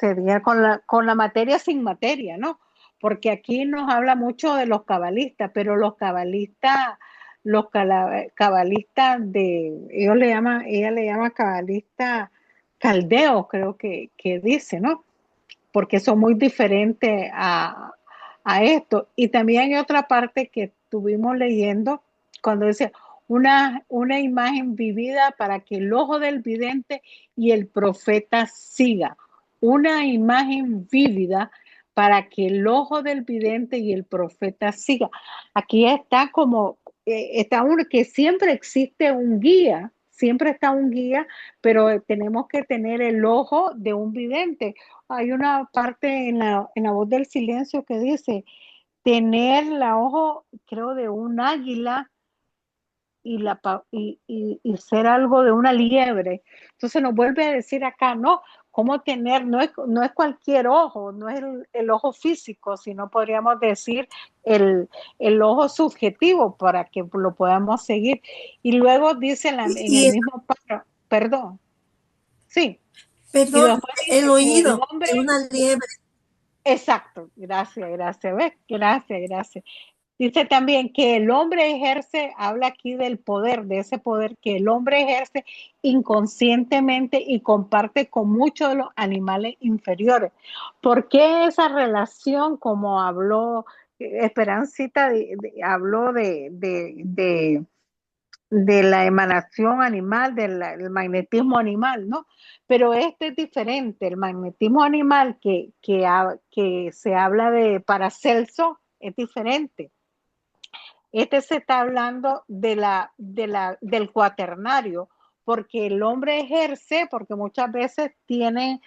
sería? Con la materia sin materia, ¿no? Porque aquí nos habla mucho de los cabalistas, pero cabalistas ella le llama cabalista caldeos, creo que dice, ¿no? Porque son muy diferentes a esto. Y también hay otra parte que estuvimos leyendo cuando dice una imagen vivida para que el ojo del vidente y el profeta siga. Una imagen vívida para que el ojo del vidente y el profeta siga. Aquí está que siempre existe un guía, siempre está un guía, pero tenemos que tener el ojo de un vidente. Hay una parte en la voz del silencio que dice, tener la ojo, creo, de un águila y ser algo de una liebre. Entonces nos vuelve a decir acá, no, cómo tener, no es cualquier ojo, no es el ojo físico, sino podríamos decir el ojo subjetivo para que lo podamos seguir. Y luego dice en el mismo párrafo, perdón, sí. Y Perdón, después el dice que el oído hombre, de una liebre. exacto, gracias, ¿ves? Gracias. Dice también que el hombre habla aquí del poder, de ese poder que el hombre ejerce inconscientemente y comparte con muchos de los animales inferiores. ¿Por qué esa relación, como habló Esperancita, habló de la emanación animal, del magnetismo animal, ¿no? Pero este es diferente, el magnetismo animal que se habla de Paracelso es diferente. Este se está hablando del cuaternario, porque el hombre ejerce, porque muchas veces tiene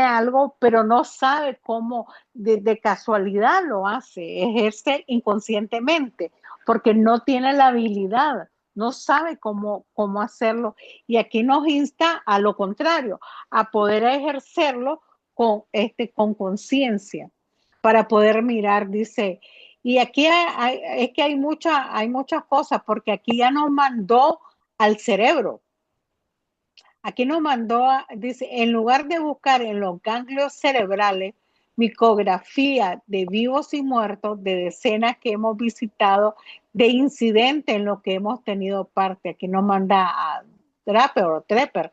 algo, pero no sabe cómo, de casualidad lo hace, ejerce inconscientemente, porque no tiene la habilidad, no sabe cómo hacerlo. Y aquí nos insta a lo contrario, a poder ejercerlo con conciencia, para poder mirar, dice. Y aquí es que hay muchas cosas, porque aquí ya nos mandó al cerebro. Aquí nos mandó, dice, en lugar de buscar en los ganglios cerebrales, micografía de vivos y muertos, de decenas que hemos visitado, de incidentes en los que hemos tenido parte. Aquí nos manda a Trapper.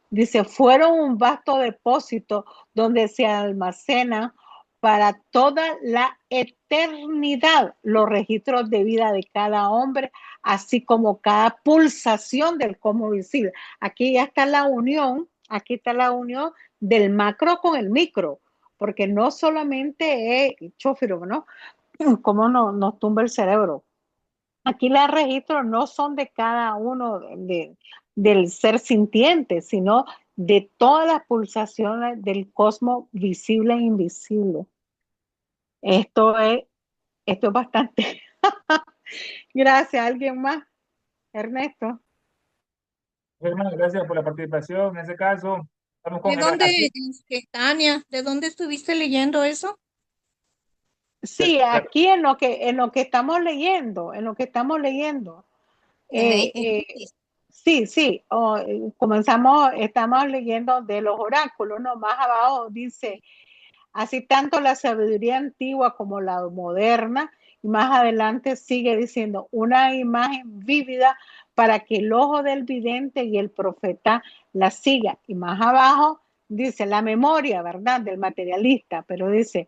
Dice, fueron un vasto depósito donde se almacenan para toda la eternidad los registros de vida de cada hombre, así como cada pulsación del cosmos visible. Aquí ya está la unión, aquí está la unión del macro con el micro, porque no solamente es chófiro, ¿no? Cómo nos tumba el cerebro. Aquí los registros no son de cada uno del ser sintiente, sino de todas las pulsaciones del cosmos visible e invisible. Esto es bastante. Gracias. ¿Alguien más? Ernesto. Hermano, gracias por la participación. En ese caso, estamos ¿De con dónde, Tania, de dónde estuviste leyendo eso? Sí, aquí en lo que estamos leyendo, estamos leyendo de los oráculos, ¿no? Más abajo dice, así tanto la sabiduría antigua como la moderna, y más adelante sigue diciendo, una imagen vívida para que el ojo del vidente y el profeta la siga. Y más abajo dice la memoria, ¿verdad? Del materialista, pero dice,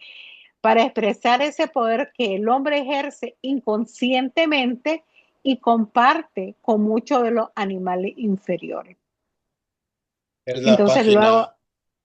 para expresar ese poder que el hombre ejerce inconscientemente y comparte con muchos de los animales inferiores. Es Entonces luego...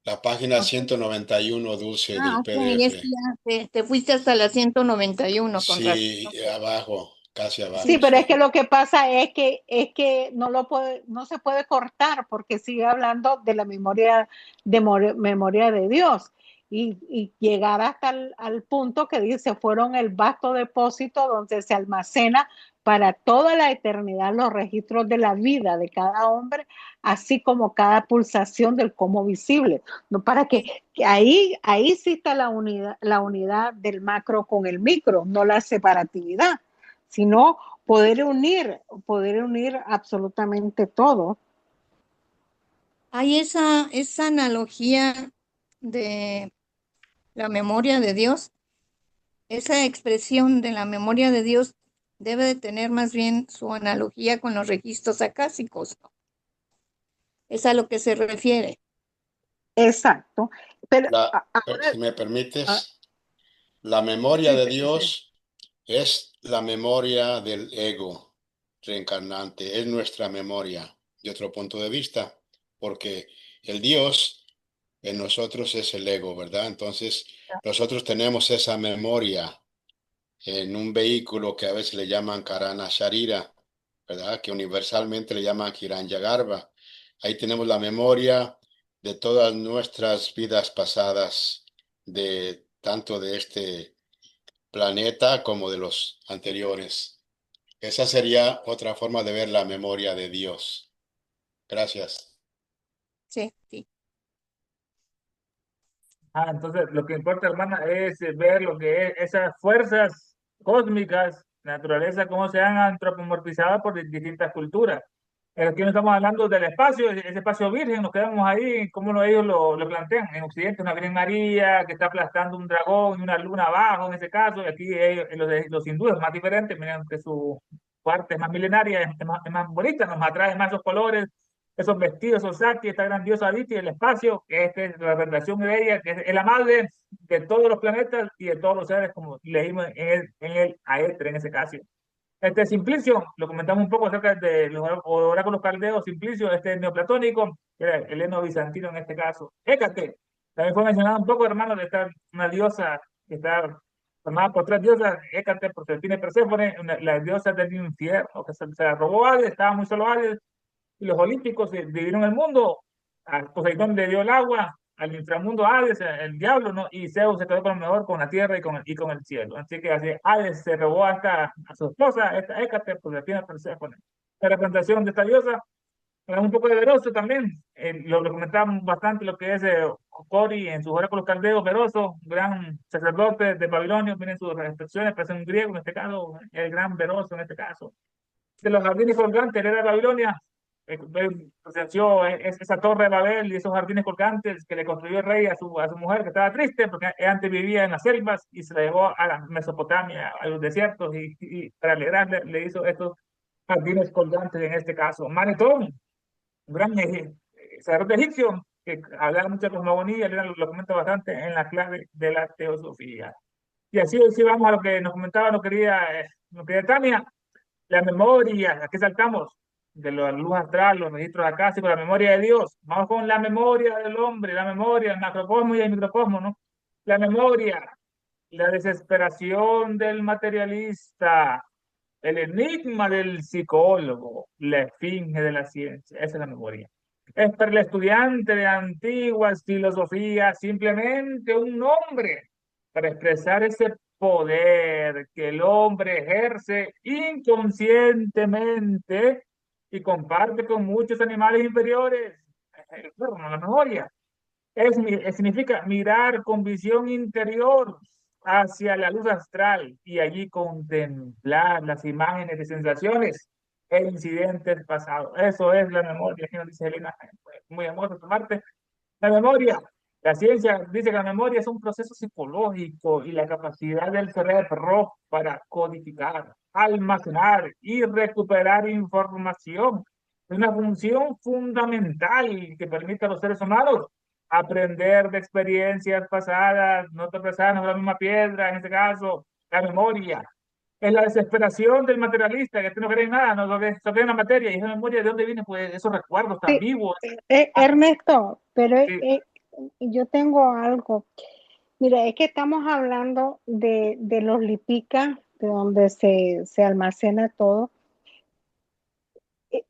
la página 191, Dulce, del Ok, es PDF. que ya te fuiste hasta la 191 con razón. Sí, abajo, casi abajo. Sí, pero es que lo que pasa es que no se puede cortar porque sigue hablando de la memoria de Dios y llegar hasta al punto que dice fueron el vasto depósito donde se almacena para toda la eternidad los registros de la vida de cada hombre, así como cada pulsación del cosmo visible. No, para que ahí sí está la unidad del macro con el micro, no la separatividad, sino poder unir absolutamente todo. Hay esa analogía de la memoria de Dios, esa expresión de la memoria de Dios debe de tener más bien su analogía con los registros acásicos, ¿no? Es a lo que se refiere. Exacto. Pero si me permites, la memoria de Dios es la memoria del ego reencarnante, es nuestra memoria de otro punto de vista, porque el Dios en nosotros es el ego, ¿verdad? Entonces, nosotros tenemos esa memoria en un vehículo que a veces le llaman Karana Sharira, ¿verdad? Que universalmente le llaman Hiranya Garbha. Ahí tenemos la memoria de todas nuestras vidas pasadas, de tanto de este planeta como de los anteriores. Esa sería otra forma de ver la memoria de Dios. Gracias. Sí, sí. Entonces lo que importa, hermana, es ver lo que es esas fuerzas cósmicas, naturaleza, cómo se han antropomorfizado por distintas culturas. Aquí no estamos hablando del espacio, ese espacio virgen, nos quedamos ahí, como ellos lo plantean. En Occidente, una Virgen María que está aplastando un dragón y una luna abajo, en ese caso, y aquí los hindúes más diferentes, mediante su parte más milenaria, es más bonita, nos atrae más esos colores, esos vestidos, esos saki, esta grandiosa Aditi, el espacio, que esta es la revelación de ella, que es la madre de todos los planetas y de todos los seres, como leímos en el Aetre, en ese caso. Simplicio, lo comentamos un poco acerca de los oráculos caldeos, Simplicio, neoplatónico, que era el heno bizantino en este caso. Hécate, también fue mencionado un poco, hermano, de esta una diosa que está formada por tres diosas, Hécate, Proserpina y Perséfone, las diosas del infierno, que se la robó Hades, estaba muy solo Hades, y los olímpicos dividieron el mundo, a Poseidón le dio el agua, al inframundo Hades, el diablo, ¿no? Y Zeus se quedó con lo mejor, con la tierra y con el cielo. Así que así, Hades se robó a su esposa, esta Hécate, pues la tiene Perséfone. La representación de esta diosa era un poco de Veroso también, lo comentamos bastante lo que es Cori en sus oráculos caldeos, Veroso, gran sacerdote de Babilonia, tienen sus expresiones, parece un griego en este caso, el gran Veroso en este caso. De los jardines colgantes, era de Babilonia, presenció esa torre de Babel y esos jardines colgantes que le construyó el rey a su mujer, que estaba triste porque antes vivía en las selvas y se la llevó a la Mesopotamia, a los desiertos, y para alegrarle le hizo estos jardines colgantes en este caso. Manetón, un gran sacerdote egipcio que hablaba mucho de cosmogonía, lo comenta bastante en la clave de la teosofía. Y así vamos a lo que nos comentaba, no quería Tania, la memoria. Aquí saltamos de la luz astral, los registros acá, con la memoria de Dios. Vamos con la memoria del hombre, la memoria del macrocosmos y el microcosmos, ¿no? La memoria, la desesperación del materialista, el enigma del psicólogo, la esfinge de la ciencia. Esa es la memoria. Es para el estudiante de antiguas filosofías simplemente un nombre para expresar ese poder que el hombre ejerce inconscientemente y comparte con muchos animales inferiores. Bueno, la memoria significa mirar con visión interior hacia la luz astral y allí contemplar las imágenes de sensaciones e incidentes pasados. Eso es la memoria, que nos dice Elena, muy hermoso tu parte. La memoria, la ciencia dice que la memoria es un proceso psicológico y la capacidad del cerebro para codificar, almacenar y recuperar información. Es una función fundamental que permite a los seres humanos aprender de experiencias pasadas, no tropezarnos en la misma piedra, en este caso, la memoria. Es la desesperación del materialista, que tú no crees nada, no lo que es la materia, y esa memoria, ¿de dónde viene? Pues esos recuerdos tan Sí, vivos. Ernesto, pero Sí, yo tengo algo. Mira, es que estamos hablando de los lipicas, de donde se almacena todo.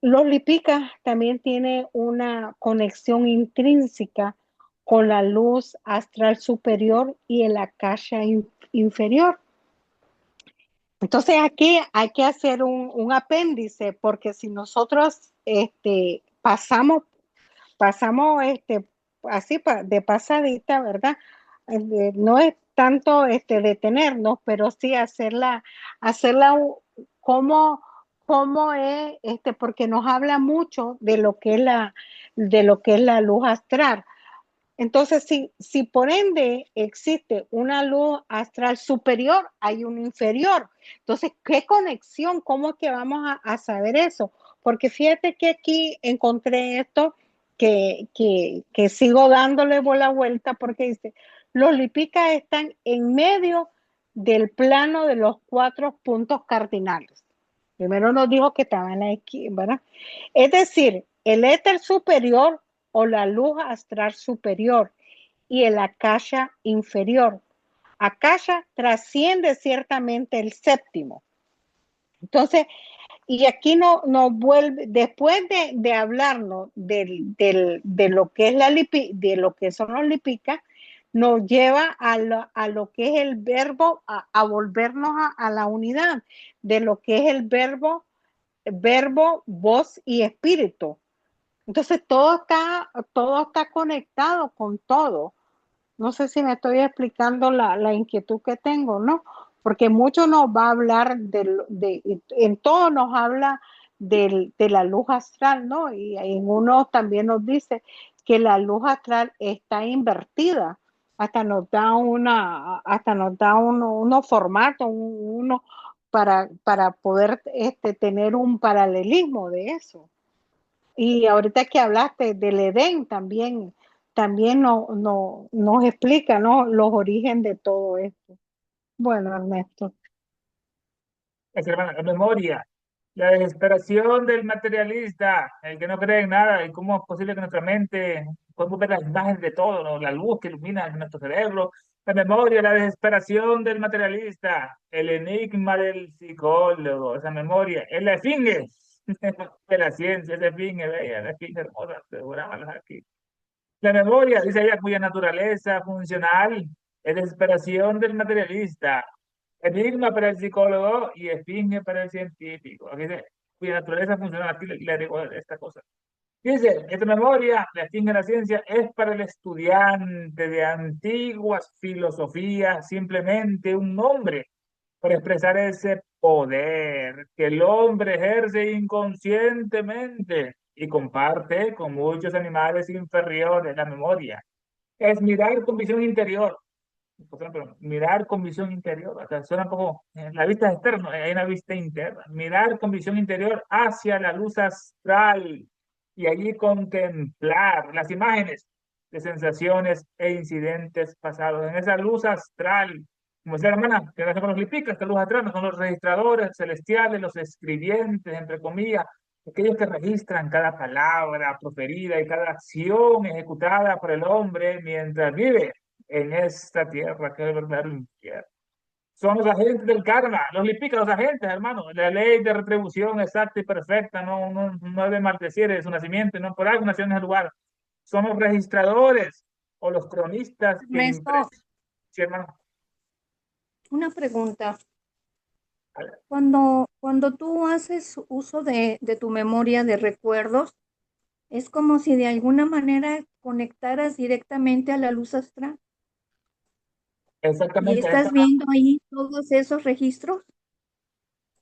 Los lipicas también tienen una conexión intrínseca con la luz astral superior y el akasha inferior. Entonces aquí hay que hacer un apéndice, porque si nosotros pasamos así de pasadita, ¿verdad? No es tanto detenernos, pero sí hacerla como, como es, porque nos habla mucho de lo que es la luz astral. Entonces, si por ende existe una luz astral superior, hay una inferior. Entonces, ¿qué conexión? ¿Cómo es que vamos a saber eso? Porque fíjate que aquí encontré esto que sigo dándole la vuelta porque dice, los lipicas están en medio del plano de los 4 puntos cardinales. Primero nos dijo que estaban aquí, ¿verdad? Es decir, el éter superior o la luz astral superior y el akasha inferior. Akasha trasciende ciertamente el séptimo. Entonces, y aquí no vuelve, después de hablarnos de lo que es de lo que son los lipicas, nos lleva a lo que es el verbo, a volvernos a la unidad de lo que es el verbo, voz y espíritu. Entonces todo está conectado con todo. No sé si me estoy explicando la inquietud que tengo, ¿no? Porque mucho nos va a hablar en todo nos habla de la luz astral, ¿no? Y en uno también nos dice que la luz astral está invertida. Hasta nos da unos formatos, para poder tener un paralelismo de eso. Y ahorita que hablaste del Edén, también nos explica, ¿no?, los orígenes de todo esto. Bueno, Ernesto. la memoria, la desesperación del materialista, el que no cree en nada, y cómo es posible que nuestra mente podemos ver las imágenes de todo, ¿no? La luz que ilumina nuestro cerebro, la memoria, la desesperación del materialista, el enigma del psicólogo, esa memoria, es la esfinge de la ciencia, esa esfinge bella, la esfinge hermosa, aseguramos aquí. La memoria, dice ella, cuya naturaleza funcional es desesperación del materialista, enigma para el psicólogo y esfinge para el científico. Aquí dice, cuya naturaleza funcional, aquí le agrego esta cosa. Dice, esta memoria, la esfinge de la ciencia, es para el estudiante de antiguas filosofías simplemente un nombre para expresar ese poder que el hombre ejerce inconscientemente y comparte con muchos animales inferiores la memoria. Es mirar con visión interior. Por ejemplo, mirar con visión interior. O sea, suena un poco, la vista es externa, hay una vista interna. Mirar con visión interior hacia la luz astral y allí contemplar las imágenes de sensaciones e incidentes pasados. En esa luz astral, como decía la hermana, que nace con los lipicas, esta luz astral no son los registradores celestiales, los escribientes, entre comillas, aquellos que registran cada palabra proferida y cada acción ejecutada por el hombre mientras vive en esta tierra, que es el verdadero infierno. Son los agentes del karma, los lipicas, los agentes, hermano. La ley de retribución exacta y perfecta no debe maldecir de su nacimiento, no por algo nació en ese lugar. Son los registradores o los cronistas que Ernesto, impresan. Sí, hermano. una pregunta. Cuando tú haces uso de tu memoria de recuerdos, es como si de alguna manera conectaras directamente a la luz astral y Exactamente, estás viendo ahí todos esos registros.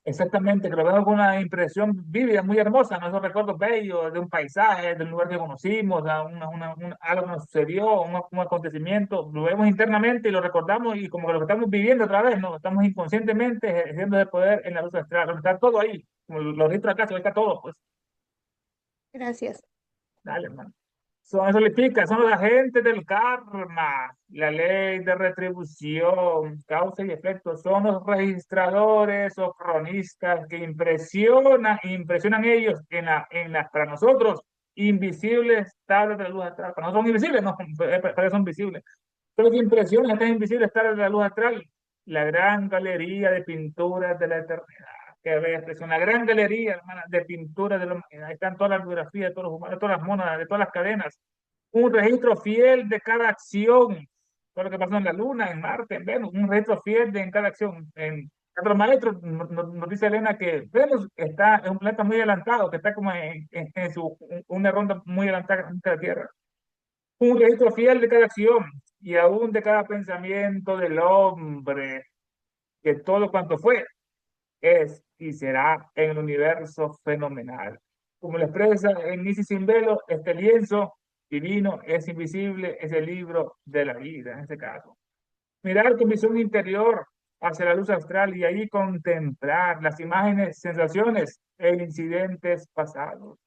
exactamente, que lo veo con una impresión vívida, muy hermosa, ¿no? Esos recuerdos bellos de un paisaje, del lugar que conocimos, algo que nos sucedió, un acontecimiento, lo vemos internamente y lo recordamos y como que lo que estamos viviendo otra vez, ¿no? Estamos inconscientemente ejerciendo ese poder en la luz astral, donde está todo ahí, como lo registro acá, se ve está todo, pues, Gracias. dale, hermano. Son, eso le pica, son los agentes del karma, la ley de retribución, causa y efecto, son los registradores o cronistas que impresionan ellos para nosotros, invisibles tablas de la luz astral. Para nosotros son invisibles, no, para ellos son visibles. Pero que impresionan estas invisibles tablas de la luz astral, la gran galería de pinturas de la eternidad. Que ves, es una gran galería, hermana, de pinturas de la humanidad. Ahí están todas las biografías de todos los humanos, de todas las monas, de todas las cadenas, un registro fiel de cada acción, todo lo que pasó en la Luna, en Marte, en Venus, un registro fiel de en cada acción. En otro maestro nos dice Elena que Venus está en un planeta muy adelantado, que está como una ronda muy adelantada de la Tierra. Un registro fiel de cada acción y aún de cada pensamiento del hombre, que todo cuanto fue, es y será en el universo fenomenal. Como lo expresa en Nisi sin velo, este lienzo divino es invisible, es el libro de la vida, en este caso. Mirar con visión interior hacia la luz astral y ahí contemplar las imágenes, sensaciones e incidentes pasados.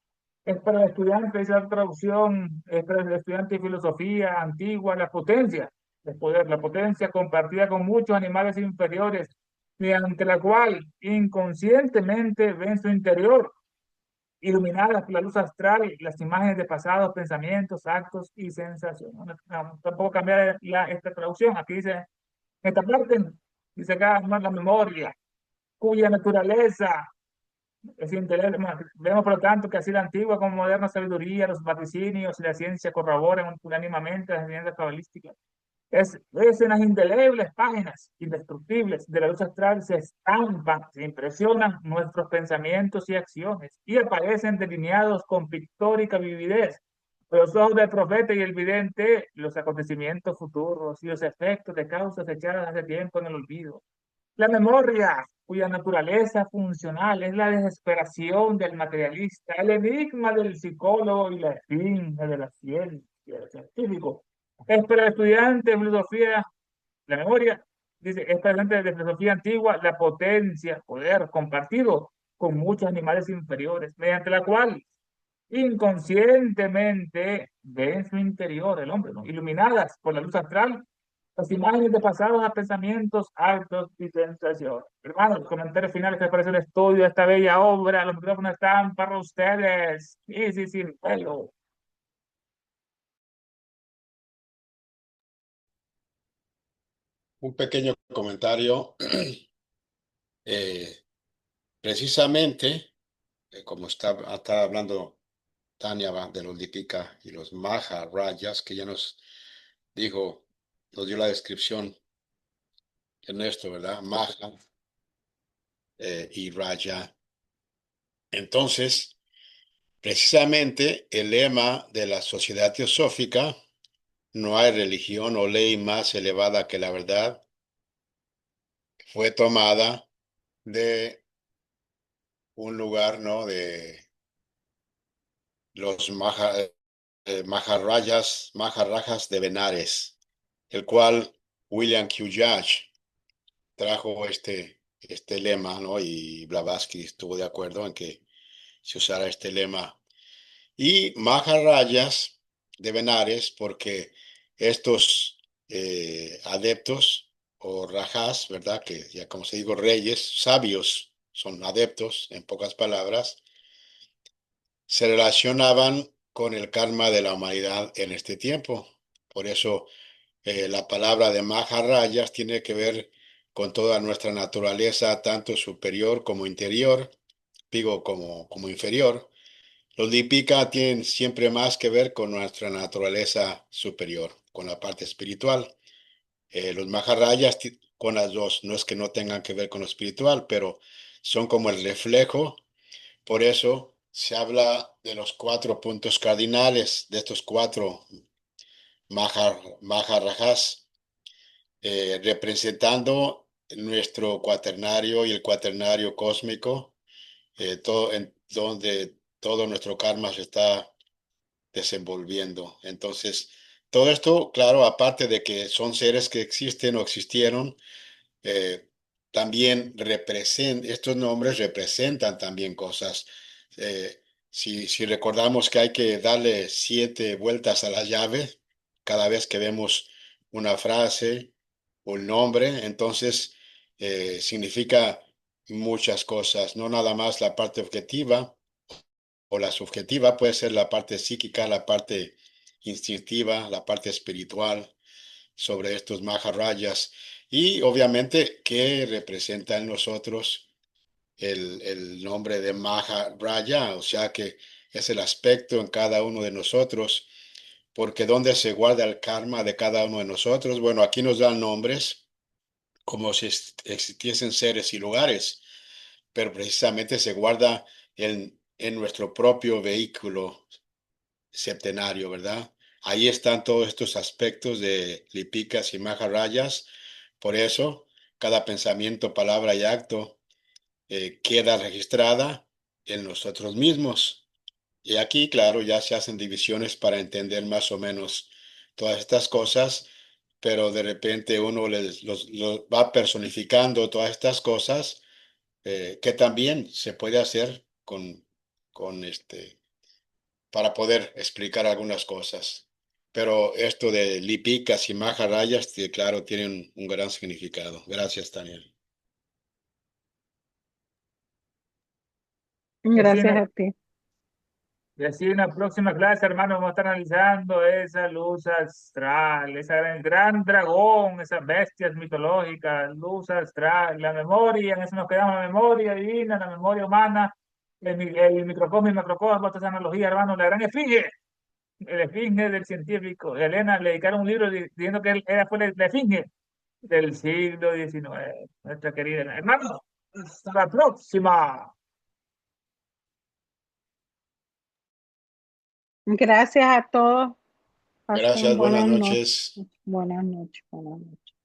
Es para el estudiante, esa traducción, es para el estudiante de filosofía antigua, la potencia del poder, la potencia compartida con muchos animales inferiores, mediante la cual inconscientemente ven su interior, iluminadas por la luz astral, las imágenes de pasados pensamientos, actos y sensaciones. Tampoco cambiar esta traducción. Aquí dice, en esta parte, dice acá, no, la memoria, cuya naturaleza es indeleble. Vemos, por lo tanto, que así la antigua como moderna sabiduría, los vaticinios y la ciencia corroboran unánimamente las evidencias cabalísticas. Es en las indelebles páginas indestructibles de la luz astral se estampan, se impresionan nuestros pensamientos y acciones y aparecen delineados con pictórica vividez. Por los ojos del profeta y el vidente, los acontecimientos futuros y los efectos de causas echadas hace tiempo en el olvido. La memoria, cuya naturaleza funcional es la desesperación del materialista, el enigma del psicólogo y la esfinge de la ciencia, del científico. Es para el estudiante de filosofía, la memoria, dice, es para el estudiante de filosofía antigua, la potencia, poder compartido con muchos animales inferiores, mediante la cual inconscientemente ve en su interior el hombre, ¿no? Iluminadas por la luz astral las imágenes de pasados a pensamientos, actos y sensaciones. Hermanos, comentarios finales que les parece el estudio de esta bella obra. Los micrófonos están para ustedes. Y sí, sin pelo. Un pequeño comentario. Precisamente, como está hablando Tania de los Lipika y los Maharayas, que ya nos dio la descripción Ernesto, ¿verdad? Maha y Raya. Entonces, precisamente el lema de la sociedad teosófica, no hay religión o ley más elevada que la verdad, fue tomada de un lugar, ¿no? los Maharajas de Benares, el cual William Q. Judge trajo este lema, ¿no? Y Blavatsky estuvo de acuerdo en que se usara este lema. Y Maharajas de Benares, porque estos adeptos o rajas, ¿verdad? Que ya como se digo, reyes, sabios, son adeptos, en pocas palabras, se relacionaban con el karma de la humanidad en este tiempo. Por eso la palabra de Maharajas tiene que ver con toda nuestra naturaleza, tanto superior como interior, digo como inferior. Los Lipika tienen siempre más que ver con nuestra naturaleza superior, con la parte espiritual. Los Maharajas con las dos, no es que no tengan que ver con lo espiritual, pero son como el reflejo. Por eso se habla de los 4 puntos cardinales, de estos 4 Maharajas, representando nuestro cuaternario y el cuaternario cósmico, donde todo nuestro karma se está desenvolviendo. Entonces, todo esto, claro, aparte de que son seres que existen o existieron, eh, también estos nombres representan también cosas. Eh, si recordamos que hay que darle 7 vueltas a la llave cada vez que vemos una frase o el nombre, entonces significa muchas cosas, no nada más la parte objetiva o la subjetiva, puede ser la parte psíquica, la parte instintiva, la parte espiritual sobre estos Maharajas y obviamente qué representa en nosotros el nombre de Maharaja, o sea que es el aspecto en cada uno de nosotros, porque ¿dónde se guarda el karma de cada uno de nosotros? Bueno, aquí nos dan nombres como si existiesen seres y lugares, pero precisamente se guarda en nuestro propio vehículo septenario, ¿verdad? Ahí están todos estos aspectos de Lipikas y Maharajas. Por eso, cada pensamiento, palabra y acto queda registrada en nosotros mismos. Y aquí, claro, ya se hacen divisiones para entender más o menos todas estas cosas, pero de repente uno los va personificando todas estas cosas que también se puede hacer con para poder explicar algunas cosas. Pero esto de Lipicas y Maharajas, claro, tienen un gran significado. Gracias, Daniel. Gracias a ti. Y así en la próxima clase, hermano, vamos a estar analizando esa luz astral, el gran dragón, esas bestias mitológicas, luz astral, la memoria, en eso nos quedamos, la memoria divina, la memoria humana, el microcosmos y macrocosmos, esa analogía, hermano, la gran esfinge, el esfinge del científico. Elena le dedicaron un libro diciendo que ella fue la esfinge del siglo XIX, nuestra querida Elena. Hermano, hasta la próxima. Gracias a todos. Pasen Gracias, buenas buenas noches. noches. Buenas noches. Buenas noches.